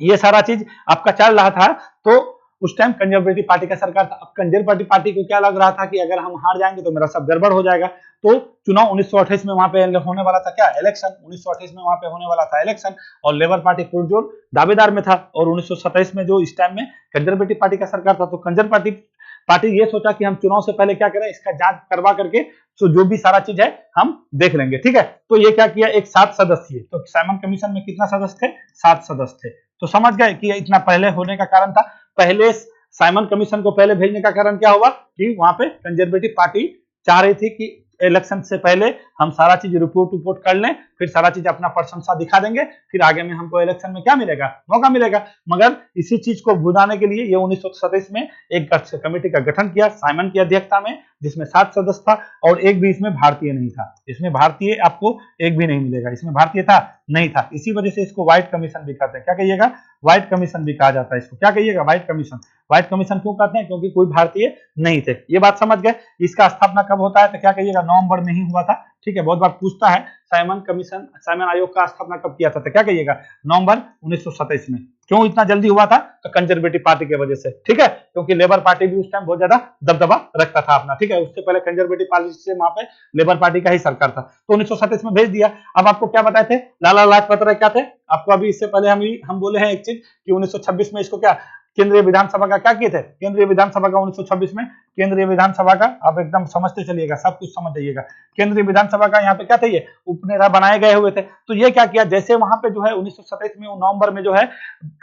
ये सारा चीज आपका चल रहा था, तो उस टाइम कंजर्वेटिव पार्टी का सरकार था। अब कंजर्वेटिव पार्टी को क्या लग रहा था कि अगर हम हार जाएंगे तो मेरा सब गड़बड़ हो जाएगा। तो चुनाव 1928 में वहां पे होने वाला था क्या, इलेक्शन। 1928 में वहां पे होने वाला था इलेक्शन, और लेबर पार्टी पुरजोर दावेदार में था। और 1927 में जो इस टाइम में कंजर्वेटिव पार्टी का सरकार था, तो कंजर्वेटिव पार्टी ये सोचा कि हम चुनाव से पहले क्या करें, इसका जांच करवा करके तो जो भी सारा चीज है हम देख लेंगे, ठीक है। तो ये क्या किया, एक 7 सदस्यीय, तो साइमन कमीशन में कितना सदस्य थे, 7 सदस्य थे। तो समझ गए कि इतना पहले होने का कारण था। पहले साइमन कमीशन को पहले भेजने का कारण क्या हुआ कि वहां पे कंजर्वेटिव पार्टी चाह रही थी कि इलेक्शन से पहले हम सारा चीज रिपोर्ट कर लें, फिर सारा चीज अपना प्रशंसा दिखा देंगे, फिर आगे में हमको इलेक्शन में क्या मिलेगा, मौका मिलेगा। मगर इसी चीज को भुनाने के लिए ये 1927 में एक कमेटी का गठन किया साइमन की अध्यक्षता में, जिसमें 7 सदस्य था, और एक भी इसमें भारतीय नहीं था। इसमें भारतीय आपको एक भी नहीं मिलेगा, इसमें भारतीय था नहीं था। इसी वजह से इसको व्हाइट कमीशन भी कहते हैं। क्या कहिएगा, व्हाइट कमीशन भी कहा जाता है इसको। क्या कहिएगा, व्हाइट कमीशन। व्हाइट कमीशन क्यों कहते हैं, क्योंकि कोई भारतीय नहीं थे। ये बात समझ गए। इसका स्थापना कब होता है, तो क्या कहिएगा, नवंबर में ही हुआ था, ठीक है। बहुत बार पूछता है साइमन आयोग का स्थापना कब किया था, तो क्या कहिएगा, नवंबर 1927 में। क्यों इतना जल्दी हुआ था, तो कंजर्वेटिव पार्टी की वजह से, ठीक है, क्योंकि लेबर पार्टी भी उस टाइम बहुत ज्यादा दबदबा रखता था अपना, ठीक है। उससे पहले कंजर्वेटिव पार्टी से वहां पे लेबर पार्टी का ही सरकार था, तो 1927 में भेज दिया। अब आपको क्या बताए थे, लाला लाजपत राय क्या थे, आपको अभी इससे पहले हम बोले हैं एक चीज कि 1926 में इसको क्या केंद्रीय विधानसभा का क्या किए थे, केंद्रीय विधानसभा का 1926 में केंद्रीय विधानसभा का, आप एकदम समझते चलिएगा, सब कुछ समझ जाइएगा। केंद्रीय विधानसभा का यहाँ पे क्या थे, ये उपनेता बनाए गए हुए थे। तो ये क्या किया, जैसे वहां पे जो है 1927 में नवंबर में जो है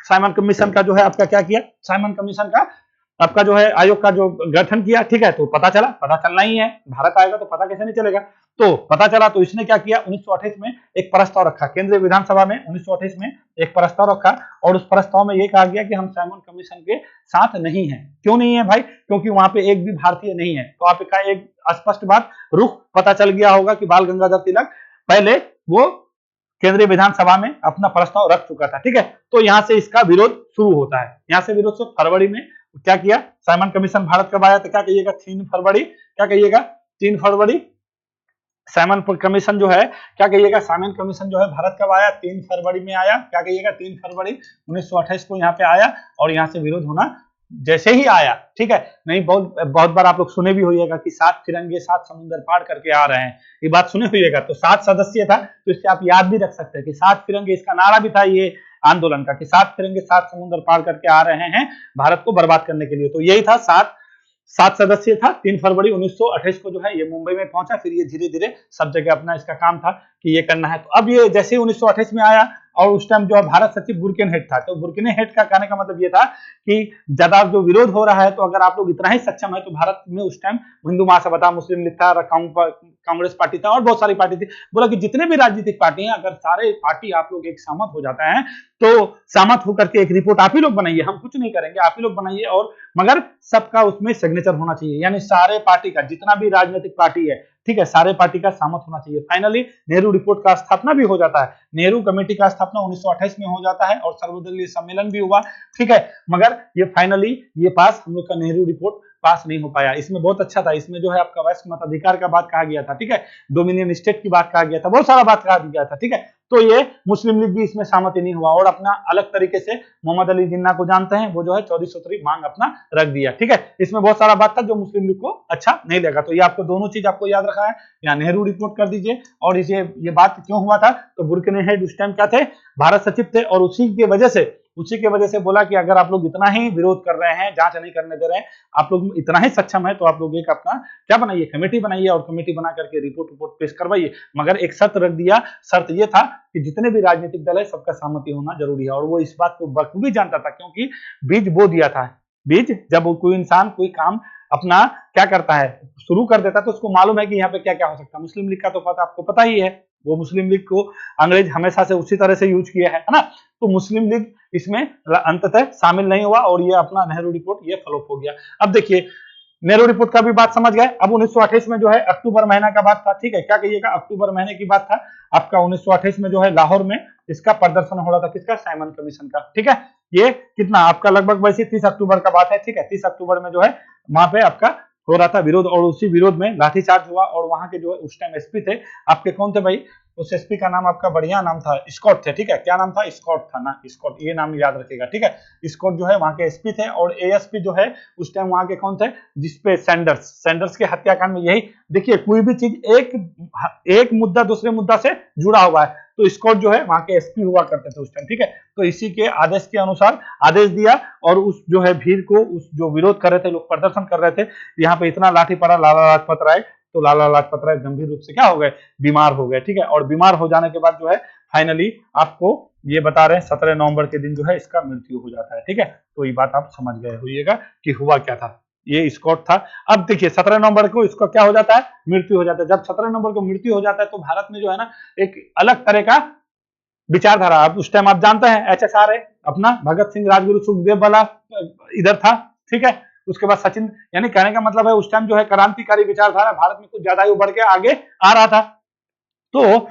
साइमन कमीशन का जो है आपका क्या किया, साइमन कमीशन का आपका जो है आयोग का जो गठन किया, ठीक है। तो पता चलना ही है, भारत आएगा तो पता कैसे नहीं चलेगा। तो पता चला, तो इसने क्या किया, 1928 में एक प्रस्ताव रखा केंद्रीय विधानसभा में, 1928 में एक प्रस्ताव रखा, और उस प्रस्ताव में ये कहा गया कि हम साइमन कमीशन के साथ नहीं है। क्यों नहीं है भाई, क्योंकि वहां पे एक भी भारतीय नहीं है। तो आपका एक स्पष्ट बात, रुख पता चल गया होगा कि बाल गंगाधर तिलक पहले वो केंद्रीय विधानसभा में अपना प्रस्ताव रख चुका था, ठीक है। तो यहां से इसका विरोध शुरू होता है, यहां से विरोध से फरवरी में क्या किया, साइमन कमीशन भारत कब आया, तो क्या कहिएगा, 3 फरवरी, क्या कहिएगा, 3 फरवरी साइमन कमीशन जो है, क्या कहिएगा, साइमन कमीशन जो है भारत कब आया, 3 फरवरी में आया। क्या कहिएगा, 3 फरवरी 1928 को यहाँ पे आया, और यहाँ से विरोध होना जैसे ही आया, ठीक है। नहीं, बहुत बार आप लोग सुने भी होइएगा कि 7 फिरंगे 7 समुद्र पार करके आ रहे हैं, ये बात सुने होइएगा। तो 7 सदस्य था, तो इससे आप याद भी रख सकते हैं कि 7 फिरंगे, इसका नारा भी था ये आंदोलन का कि 7 फिरंगे 7 समुद्र पार करके आ रहे हैं भारत को बर्बाद करने के लिए। तो यही था, 7 सदस्य था। 3 फरवरी 1928 को जो है ये मुंबई में पहुंचा, फिर ये धीरे धीरे सब जगह अपना इसका काम था कि ये करना है। तो अब ये जैसे 1928 में आया, और उस टाइम जो है भारत सचिव बुर्किनहेड था। तो बुर्किनहेड का कहने का मतलब ये था कि ज्यादा जो विरोध हो रहा है, तो अगर आप लोग इतना ही सक्षम है, तो भारत में उस टाइम हिंदू महासभा था, मुस्लिम लीग था, कांग्रेस पार्टी था, और बहुत सारी पार्टी थी। बोला कि जितने भी राजनीतिक पार्टी हैं, अगर सारे पार्टी आप लोग एक सहमत हो जाता है, तो सहमत होकर के एक रिपोर्ट आप ही लोग बनाइए, हम कुछ नहीं करेंगे, आप ही लोग बनाइए, और मगर सबका उसमें सिग्नेचर होना चाहिए, यानी सारे पार्टी का, जितना भी राजनीतिक पार्टी है, ठीक है, सारे पार्टी का सहमत होना चाहिए। फाइनली नेहरू रिपोर्ट का स्थापना भी हो जाता है, नेहरू कमेटी का स्थापना 1928 में हो जाता है, और सर्वदलीय सम्मेलन भी हुआ, ठीक है। मगर ये फाइनली ये पास हम लोग का नेहरू रिपोर्ट पास नहीं हो पाया। इसमें बहुत अच्छा था, इसमें जो है आपका वयस्क मताधिकार का बात कहा गया था, ठीक है, डोमिनियन स्टेट की बात कहा गया था, बहुत सारा बात कहा गया था, ठीक है। तो ये मुस्लिम लीग भी इसमें सहमति नहीं हुआ, और अपना अलग तरीके से मोहम्मद अली जिन्ना को जानते हैं, वो जो है 14 सूत्री मांग अपना रख दिया, ठीक है। इसमें बहुत सारा बात था जो मुस्लिम लीग को अच्छा नहीं लगा। तो ये आपको दोनों चीज आपको याद रखा है, या नेहरू रिपोर्ट कर दीजिए, और इसे ये बात क्यों हुआ था, तो बुर्किनहेड उस टाइम क्या थे, भारत सचिव थे, और उसी के वजह से बोला कि अगर आप लोग इतना ही विरोध कर रहे हैं, जांच नहीं करने दे रहे हैं, आप लोग इतना ही सक्षम है, तो आप लोग एक अपना क्या बनाइए, कमेटी बनाइए, और कमेटी बना करके रिपोर्ट पेश करवाइए। मगर एक शर्त रख दिया, शर्त ये था कि जितने भी राजनीतिक दल है, सबका सहमति होना जरूरी है। और वो इस बात को बखूबी जानता था, क्योंकि बीज बो दिया था, बीज जब कोई इंसान कोई काम अपना क्या करता है, शुरू कर देता है, तो उसको मालूम है कि यहाँ पे क्या क्या हो सकता है। मुस्लिम लीग का तो पता आपको पता ही है, वो मुस्लिम लीग को अंग्रेज हमेशा से उसी तरह से यूज किया है ना। तो मुस्लिम लीग इसमें अंततः शामिल नहीं हुआ और ये अपना नेहरू रिपोर्ट ये फ्लॉप हो गया। अब देखिए नेहरू रिपोर्ट का भी बात समझ गए। अब 1928 में जो है अक्टूबर महीना का बात था, ठीक है, क्या कहिएगा, अक्टूबर महीने की बात था आपका। 1928 में जो है लाहौर में इसका प्रदर्शन हो रहा था, किसका, साइमन कमीशन का, ठीक है। ये कितना आपका लगभग वैसे 30 अक्टूबर का बात है, ठीक है। 30 अक्टूबर में जो है वहां पे आपका हो रहा था विरोध, और उसी विरोध में लाठीचार्ज हुआ। और वहां के जो उस टाइम एसपी थे आपके, कौन थे भाई, उस एसपी का नाम आपका बढ़िया नाम था, स्कॉट थे, ठीक है। क्या नाम था, स्कॉट था ना, स्कॉट, ये नाम याद रखिएगा, ठीक है। स्कॉट जो है वहां के एसपी थे, और एएसपी जो है उस टाइम वहां के कौन थे, जिसपे सैंडर्स के हत्याकांड में, यही देखिए कोई भी चीज एक मुद्दा दूसरे मुद्दा से जुड़ा हुआ है, तो स्कॉट जो है वहां के एसपी हुआ करते थे उस टाइम, ठीक है। तो इसी के आदेश के अनुसार आदेश दिया, और उस जो है भीड़ को, उस जो विरोध कर रहे थे लोग, प्रदर्शन कर रहे थे, यहाँ पे इतना लाठी पड़ा लाला लाजपत राय, तो लाला लाजपत राय गंभीर रूप से क्या हो गए, बीमार हो गए, ठीक है। और बीमार हो जाने के बाद जो है फाइनली आपको ये बता रहे हैं 17 नवंबर के दिन जो है इसका मृत्यु हो जाता है, ठीक है। तो ये बात आप समझ गए होइएगा कि हुआ क्या था, ये स्कॉट था। अब देखिए 17 नवंबर को इसका क्या हो जाता है, मृत्यु हो जाता है। जब 17 नवंबर को मृत्यु हो जाता है तो भारत में जो है ना एक अलग तरह का विचारधारा, अब उस टाइम आप जानते हैं एचएसआर है अपना, भगत सिंह, राजगुरु, सुखदेव वाला इधर था, ठीक है। उसके बाद सचिन, यानी कहने का मतलब है उस टाइम जो है क्रांतिकारी विचारधारा भारत में कुछ ज्यादा ही बढ़ के आगे आ रहा था। तो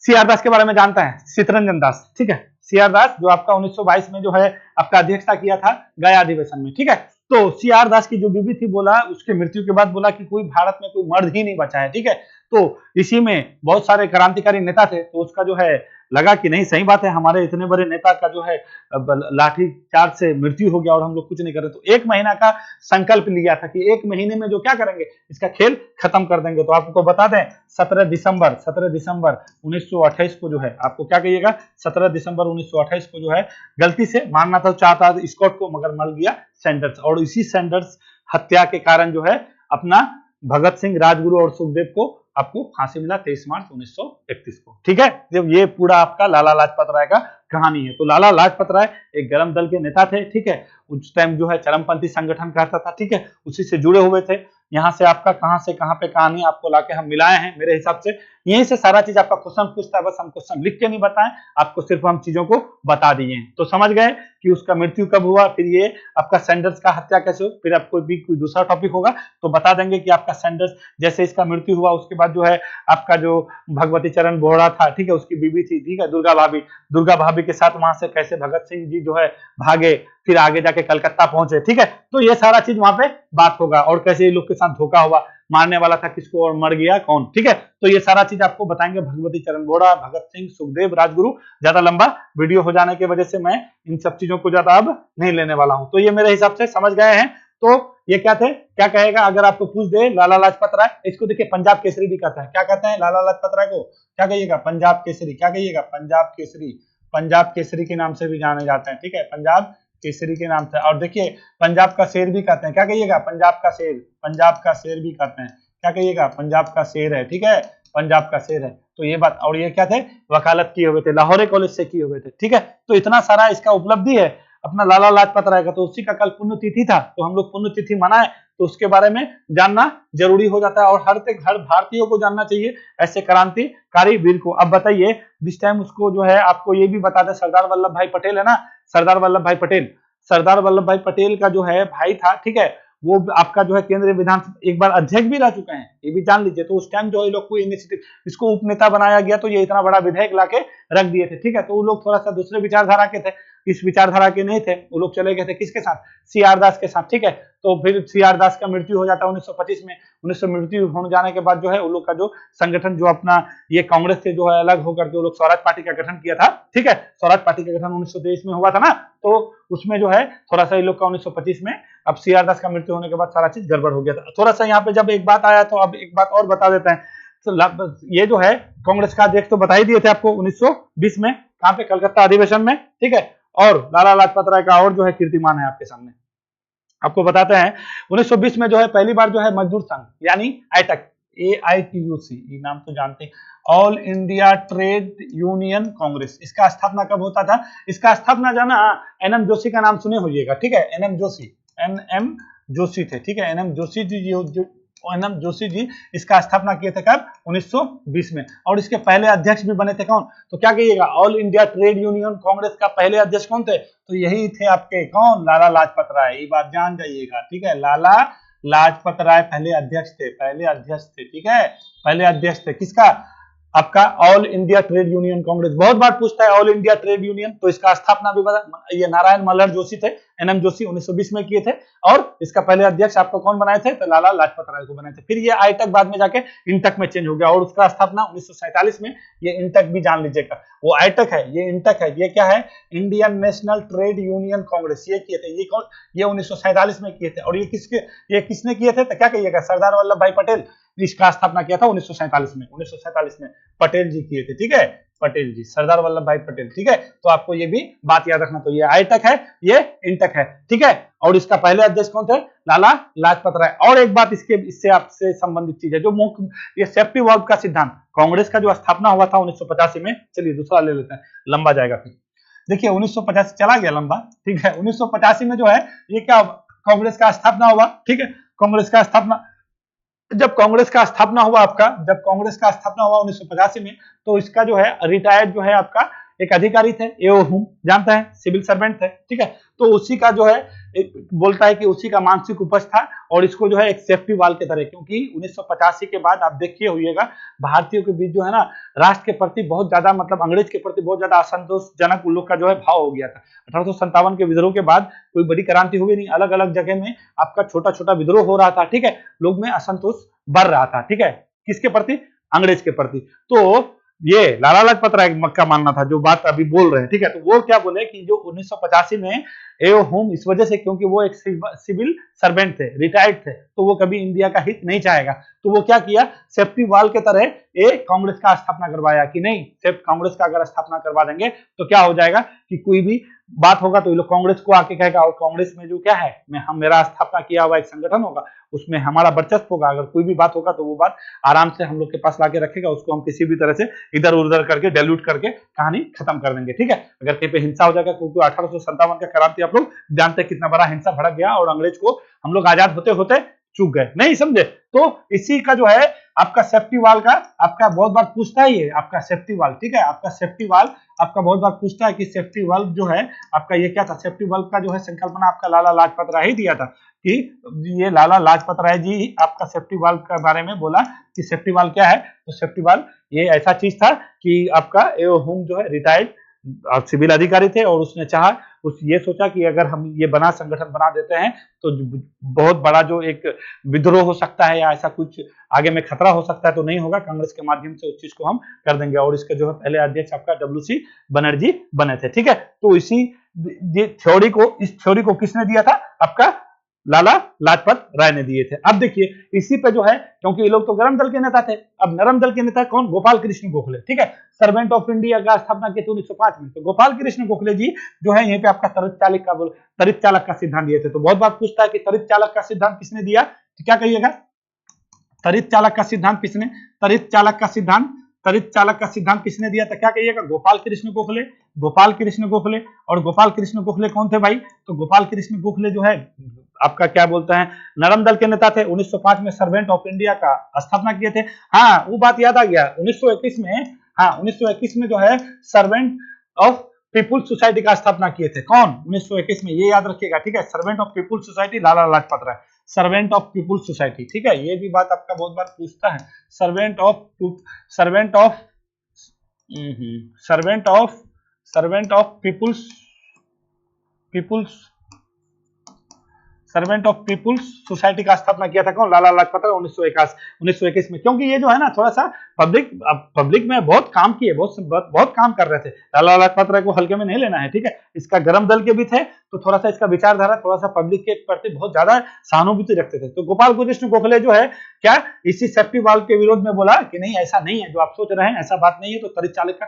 सीआर दास के बारे में जानते हैं, चित्तरंजन दास, ठीक है। सीआर दास जो आपका 1922 में जो है आपका अध्यक्षता किया था गया अधिवेशन में, ठीक है। तो सीआर दास की जो बीबी थी, बोला उसके मृत्यु के बाद बोला कि कोई भारत में कोई मर्द ही नहीं बचा है, ठीक है। तो इसी में बहुत सारे क्रांतिकारी नेता थे, तो उसका जो है लगा कि नहीं सही बात है, हमारे इतने बड़े नेता का जो है लाठी चार्ज से मृत्यु हो गया और हम लोग कुछ नहीं कर रहे। तो 1 महीना का संकल्प लिया था कि 1 महीने में जो क्या करेंगे, इसका खेल खत्म कर देंगे। तो आपको बता दें 17 दिसंबर 1928 को जो है आपको क्या कहिएगा, 17 दिसंबर 1928 को जो है गलती से मारना था चाहता स्कॉट को, मगर मर गया सैंडर्स। और इसी सैंडर्स हत्या के कारण जो है अपना भगत सिंह, राजगुरु और सुखदेव को आपको फांसी मिला 23 मार्च 1931 को, ठीक है। जब ये पूरा आपका लाला लाजपत राय का कहानी है। तो लाला लाजपत राय एक गरम दल के नेता थे, ठीक है। उस टाइम जो है चरमपंथी संगठन कहता था, ठीक है, उसी से जुड़े हुए थे। यहाँ से आपका कहां से कहां पे कहानी आपको लाके हम मिलाए हैं, मेरे हिसाब से यहीं से सारा चीज आपका क्वेश्चन पूछता है, बस हम क्वेश्चन लिख के नहीं बताएं आपको, सिर्फ हम चीजों को बता दिए हैं। तो समझ गए कि उसका मृत्यु कब हुआ, फिर ये आपका सैंडर्स का हत्या कैसे हो, फिर आपको भी कोई दूसरा टॉपिक होगा तो बता देंगे कि आपका सैंडर्स जैसे इसका मृत्यु हुआ, उसके बाद जो है आपका जो भगवती चरण बोहरा था, ठीक है, उसकी बीबी थी, ठीक है, दुर्गा भाभी के साथ वहां से कैसे भगत सिंह जी जो है भागे, फिर आगे जाके कलकत्ता पहुंचे, ठीक है। तो ये सारा चीज वहां पे बात होगा, और कैसे ये लोग के साथ धोखा हुआ, मारने वाला था किसको और मर गया कौन, ठीक है। तो ये सारा चीज आपको बताएंगे, भगवती चरण बोहरा, भगत सिंह, सुखदेव, राजगुरु। ज्यादा लंबा वीडियो हो जाने की वजह से मैं इन सब चीजों को ज्यादा अब नहीं लेने वाला हूं। तो ये मेरे हिसाब से समझ गए हैं। तो ये क्या थे, क्या कहेगा अगर आपको पूछ दे लाला लाजपत राय, इसको देखिए पंजाब केसरी भी कहता है, क्या कहते हैं लाला लाजपत राय को, क्या कहिएगा, पंजाब केसरी, क्या कहिएगा, पंजाब केसरी, पंजाब केसरी के नाम से भी जाने जाते हैं, ठीक है, पंजाब केसरी के नाम से। और देखिए पंजाब का शेर भी कहते हैं, क्या कहिएगा, पंजाब का शेर, पंजाब का शेर भी कहते हैं, क्या कहिएगा, पंजाब का शेर है, ठीक है, पंजाब का शेर है। तो ये बात, और ये क्या थे, वकालत किए हुए थे, लाहौरे कॉलेज से किए हुए थे, ठीक है। तो इतना सारा इसका उपलब्धि है अपना लाला लाजपत राय का। तो उसी का कल पुण्यतिथि था, तो हम लोग पुण्यतिथि मनाए, तो उसके बारे में जानना जरूरी हो जाता है, और हर भारतीय को जानना चाहिए ऐसे क्रांतिकारी वीर को। अब बताइए जिस टाइम उसको जो है आपको ये भी बता दें, सरदार वल्लभ भाई पटेल है ना, सरदार वल्लभ भाई पटेल, सरदार वल्लभ भाई पटेल का जो है भाई था, ठीक है, वो आपका जो है केंद्रीय विधानसभा एक बार अध्यक्ष भी रह चुके हैं, ये भी जान लीजिए। तो उस टाइम जो है लोग को इनिशिएटिव, इसको उपनेता बनाया गया, तो ये इतना बड़ा विधेयक लाके रख दिए थे, ठीक है। तो वो लोग थोड़ा सा दूसरे विचारधारा के थे, इस विचारधारा के नहीं थे, वो लोग चले गए थे किसके साथ, सीआर दास के साथ, ठीक है। तो फिर सीआर दास का मृत्यु हो जाता है 1925 में। 1900 मृत्यु होने जाने के बाद जो है उन लोग का जो संगठन जो अपना ये कांग्रेस से जो है अलग होकर के वो लोग स्वराज पार्टी का गठन किया था, ठीक है। स्वराज पार्टी का गठन 1923 में हुआ था ना, तो उसमें जो है थोड़ा सा इन लोग का 1925 में, अब सीआर दास का मृत्यु होने के बाद सारा चीज गड़बड़ हो गया था। थोड़ा सा यहाँ पे जब एक बात आया तो अब एक बात और बता देते हैं। तो ये जो है कांग्रेस का अध्यक्ष तो बता ही दिए थे आपको 1920 में, कहां पे, कलकत्ता अधिवेशन में, ठीक है। और लाला लाजपत राय का और जो है कीर्तिमान है आपके सामने, आपको बताते हैं 1920 में जो है पहली बार जो है मजदूर संघ यानी आईटक, AITUC, ये नाम तो जानते हैं, all India trade union Congress, इसका स्थापना कब होता था, इसका स्थापना जाना NM जोशी का नाम सुने होइएगा, ठीक है, NM जोशी, NM जोशी थे, ठीक है। NM जोशी जी जो NM जोशी जी इसका स्थापना किए थे कब? 1920 में। और इसके पहले अध्यक्ष भी बने थे कौन? तो क्या कहिएगा, all India trade union Congress का पहले अध्यक्ष कौन थे? तो यही थे आपके कौन? लाला लाजपत राय। ये बात जान जाइएगा, ठीक है। लाला लाजपत राय पहले अध्यक्ष थे, ठीक है। पहले अध्यक्ष थे किसका? आपका all India trade union Congress. बहुत बार पूछता है ऑल इंडिया ट्रेड यूनियन, तो इसका स्थापना भी बता, ये नारायण मल्हर जोशी थे, NM जोशी 1920 में किए थे। और इसका पहले अध्यक्ष आपको कौन बनाए थे? तो लाला लाजपत राय को बनाए थे। फिर ये आई तक बाद में जाके इंटक में चेंज हो गया और उसका स्थापना 1947 में। ये इंटक भी जान लीजिएगा, वो आई तक है, ये इंटक है। ये क्या है? Indian national trade union Congress. ये किए थे, ये कौन? ये 1947 में किए थे। और ये किसने किए थे? तो क्या कहिएगा, सरदार वल्लभ भाई पटेल। इसका स्थापना किया था 1947 में। 1947 में पटेल जी किए थे, ठीक है। पटेल जी, सरदार वल्लभ भाई पटेल, ठीक है। तो आपको ये भी बात याद रखना। तो ये आई तक है, ये इंटक है, ठीक है। और इसका पहले अध्यक्ष कौन थे? लाला लाजपत राय। और एक बात इससे आपसे संबंधित चीज है, जो मुख्य ये सेफ्टी वाल्व का सिद्धांत कांग्रेस का जो स्थापना हुआ था 1985 में। चलिए दूसरा ले लेते हैं, लंबा जाएगा फिर। देखिए 1985 चला गया लंबा, ठीक है। 1985 में जो है ये क्या कांग्रेस का स्थापना हुआ, ठीक है। कांग्रेस का स्थापना, जब कांग्रेस का स्थापना हुआ 1985 में, तो इसका जो है रिटायर्ड जो है आपका एक अधिकारी थे, एओ हुम, जानते हैं, सिविल सर्वेंट थे, ठीक है। तो उसी का जो है बोलता है कि उसी का मानसिक उपज था और इसको जो है एक सेफ्टी वाल के तरह, क्योंकि 1985 के बाद आप देखिए होइएगा भारतीयों के बीच जो है ना राष्ट्र के प्रति बहुत ज्यादा, मतलब अंग्रेज के प्रति बहुत ज्यादा असंतोषजनक उन लोग का जो है भाव हो गया था। 1857 के विद्रोह के बाद कोई बड़ी क्रांति हुई नहीं, अलग अलग जगह में आपका छोटा छोटा विद्रोह हो रहा था, ठीक है। लोग में असंतोष बढ़ रहा था, ठीक है। किसके प्रति? अंग्रेज के प्रति। तो ये लाला लाजपत राय का मानना था, जो बात अभी बोल रहे हैं, ठीक है। तो वो क्या बोले कि जो 1985 में एओ होम इस वजह से, क्योंकि वो एक सिविल सर्वेंट थे, रिटायर्ड थे, तो वो कभी इंडिया का हित नहीं चाहेगा। तो वो क्या किया, सेफ्टी वाल के तरह ये कांग्रेस का स्थापना करवाया कि नहीं, सिर्फ कांग्रेस का अगर स्थापना करवा देंगे तो क्या हो जाएगा कि कोई भी बात होगा तो ये लोग कांग्रेस को आके कहेगा, और कांग्रेस में जो क्या है, मेरा स्थापना किया हुआ एक संगठन होगा, उसमें हमारा वर्चस्व होगा। अगर कोई भी बात होगा तो वो बात आराम से हम लोग के पास लाके रखेगा, उसको हम किसी भी तरह से इधर उधर करके डाइल्यूट करके कहानी खत्म कर देंगे, ठीक है। अगर कहीं पे हिंसा हो जाएगा, क्योंकि 1857 का क्रांति आप लोग जानते हैं कितना बड़ा हिंसा भड़क गया और अंग्रेज को हम लोग आजाद होते होते चूक गए, नहीं समझे। तो इसी का जो है आपका सेफ्टी वाल का आपका बहुत बार पूछता है, ये आपका सेफ्टी वाल, ठीक है। आपका सेफ्टी वाल आपका बहुत बार पूछता है कि सेफ्टी वाल्व जो है आपका ये क्या था। सेफ्टी वाल्व का जो है संकल्पना आपका लाला लाजपत राय ही दिया था, कि ये लाला लाजपत राय जी आपका सेफ्टी वाल्व के बारे में बोला कि सेफ्टी वाल्व क्या है। तो सेफ्टी वाल्व ये ऐसा चीज था कि आपका एओ होम जो है रिटायर्ड सिविल अधिकारी थे और उसने चाहा, ये सोचा कि अगर हम ये संगठन बना देते हैं तो बहुत बड़ा जो एक विद्रोह हो सकता है या ऐसा कुछ आगे में खतरा हो सकता है, तो नहीं होगा, कांग्रेस के माध्यम से उस चीज को हम कर देंगे। और इसके जो है पहले अध्यक्ष आपका WC बनर्जी बने थे, ठीक है। तो इस थ्योरी को किसने दिया था? आपका लाला लाजपत राय ने दिए थे। अब देखिए इसी पे जो है, क्योंकि ये लोग तो गरम दल के नेता थे, अब नरम दल के नेता कौन? गोपाल कृष्ण गोखले, ठीक है। सर्वेंट ऑफ इंडिया का स्थापना की थी 1905 में। तो गोपाल कृष्ण गोखले जी जो है यहीं पे आपका तरित चालक का सिद्धांत दिए थे। तो बहुत बार पूछता है कि तरित चालक का सिद्धांत किसने दिया, तो क्या कहिएगा, तरित चालक का सिद्धांत किसने तरित चालक का सिद्धांत किसने दिया था? क्या कहिएगा, गोपाल कृष्ण गोखले। और गोपाल कृष्ण गोखले कौन थे भाई? तो गोपाल कृष्ण गोखले जो है आपका क्या बोलते हैं, नरम दल के नेता थे। 1905 में सर्वेंट ऑफ इंडिया का स्थापना किए थे। हाँ वो बात याद आ गया, 1921 में जो है सर्वेंट ऑफ पीपुल्स सोसाइटी का स्थापना किए थे। कौन? 1921 में, ये याद रखिएगा, ठीक है। Servant of people's society Lala Lajpat Rai, servant of people's society, ठीक है। ये भी बात आपका बहुत बार पूछता है, सर्वेंट ऑफ पीपुल्स सोसाइटी का स्थापना किया था कौन? लाला लाजपत राय 1921 में। क्योंकि ये जो है ना थोड़ा सा पब्लिक में बहुत काम किए, बहुत काम कर रहे थे। लाला लाजपत राय को हल्के में नहीं लेना है, ठीक है। इसका गरम दल के भी थे, तो थोड़ा सा इसका विचारधारा थोड़ा सा पब्लिक के प्रति बहुत ज्यादा सहानुभूति रखते थे। तो गोपाल कृष्ण गोखले जो है क्या इसी सेफ्टी वाल्व के विरोध में बोला कि नहीं ऐसा नहीं है जो आप सोच रहे हैं, ऐसा बात नहीं है। तो तरित चालक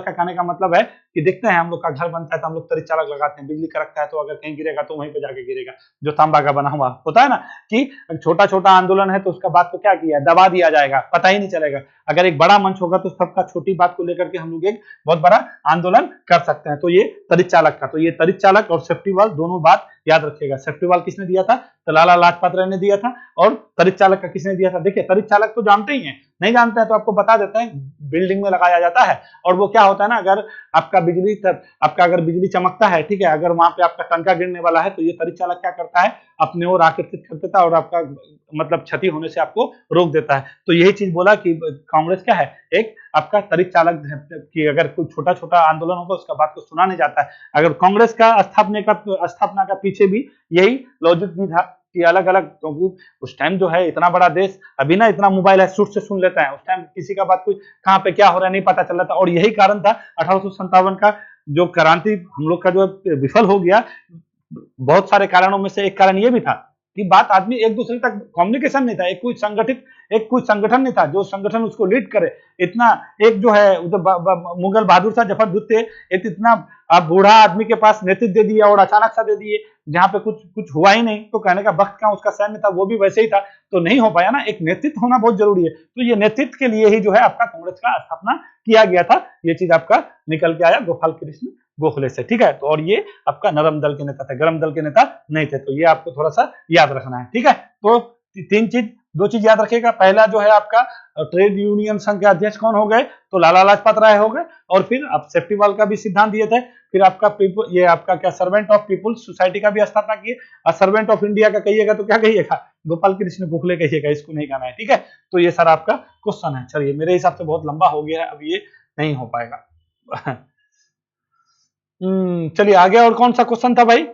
का कहने का मतलब है कि देखते हैं हम लोग का घर बनता है तो हम लोग तरित चालक लगाते हैं, बिजली कड़कता है तो अगर कहीं गिरेगा तो वहीं पे जाके गिरेगा, जो तांबा का बना हुआ होता है ना, कि छोटा छोटा आंदोलन है तो उसका बात को क्या किया, दबा दिया जाएगा, पता ही नहीं चलेगा। अगर एक बड़ा मंच होगा तो सबका छोटी बात को लेकर के हम लोग एक बहुत बड़ा आंदोलन कर सकते हैं। तो ये तरित चालक का, तो ये तरित चालक और सेफ्टी वाल्व दोनों बात याद रखिएगा। सेफ्टी वाल किसने दिया था? तो लाला लाजपत राय ने दिया था। और तरित चालक का किसने दिया था? देखिए तरित चालक तो जानते ही हैं, नहीं जानते हैं तो आपको बता देते हैं, बिल्डिंग में लगाया जाता है और वो क्या होता है ना, अगर आपका अगर बिजली चमकता है, ठीक है, अगर वहां पे आपका टंका गिरने वाला है तो ये तरित चालक क्या करता है, अपने ओर आकर्षित कर देता है और आपका मतलब क्षति होने से आपको रोक देता है। तो यही चीज बोला कि कांग्रेस क्या है, एक आपका तरित चालक की अगर कोई छोटा छोटा आंदोलन होगा उसका बात को सुना नहीं जाता है। अगर कांग्रेस का स्थापना का पीछे भी यही लॉजिक भी था कि अलग अलग, क्योंकि उस टाइम जो है इतना बड़ा देश, अभी ना इतना मोबाइल है सुट से सुन लेता है, उस टाइम किसी का बात कोई कहाँ पे क्या हो रहा है नहीं पता चल रहा था। और यही कारण था 1857 का जो क्रांति हम लोग का जो विफल हो गया। बहुत सारे कारणों में से एक कारण ये भी था कि बात आदमी एक दूसरे तक कम्युनिकेशन नहीं था, एक कोई संगठन नहीं था जो संगठन उसको लीड करे। इतना एक जो है मुगल बहादुर शाह जफर थे, इतना आप बूढ़ा आदमी के पास नेतृत्व दे दिया और अचानक सा दे दिए जहां पे कुछ हुआ ही नहीं, तो कहने का वक्त कहां, उसका सैन्य था वो भी वैसे ही था, तो नहीं हो पाया ना। एक नेतृत्व होना बहुत जरूरी है, तो ये नेतृत्व के लिए ही जो है आपका कांग्रेस का स्थापना किया गया था। ये चीज आपका निकल के आया गोपाल कृष्ण गोखले से, ठीक है। तो और ये आपका नरम दल के नेता थे, गरम दल के नेता नहीं थे, तो ये आपको थोड़ा सा याद रखना है, ठीक है। तो दो चीज याद रखिएगा। पहला जो है आपका ट्रेड यूनियन संघ के अध्यक्ष कौन हो गए, तो लाला लाजपत राय हो गए। और फिर आप सेफ्टी वाल का भी सिद्धांत दिए थे। फिर आपका ये आपका क्या सर्वेंट ऑफ पीपुल्स सोसाइटी का भी स्थापना किए। और सर्वेंट ऑफ इंडिया का कहिएगा तो क्या कहिएगा, गोपाल कृष्ण गोखले कहिएगा, इसको नहीं कहना है, ठीक है। तो ये सारा आपका क्वेश्चन है। चलिए मेरे हिसाब से बहुत लंबा हो गया है, अब ये नहीं हो पाएगा। चलिए आगे और कौन सा क्वेश्चन था भाई?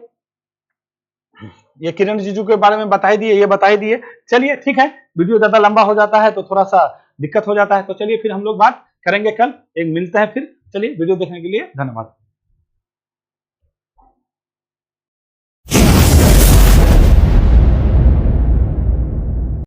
ये किरण रिजिजू के बारे में बता ही दिए, ये बता ही दिए। चलिए ठीक है, वीडियो ज्यादा लंबा हो जाता है तो थोड़ा सा दिक्कत हो जाता है, तो चलिए फिर हम लोग बात करेंगे कल, एक मिलते हैं फिर। चलिए वीडियो देखने के लिए धन्यवाद।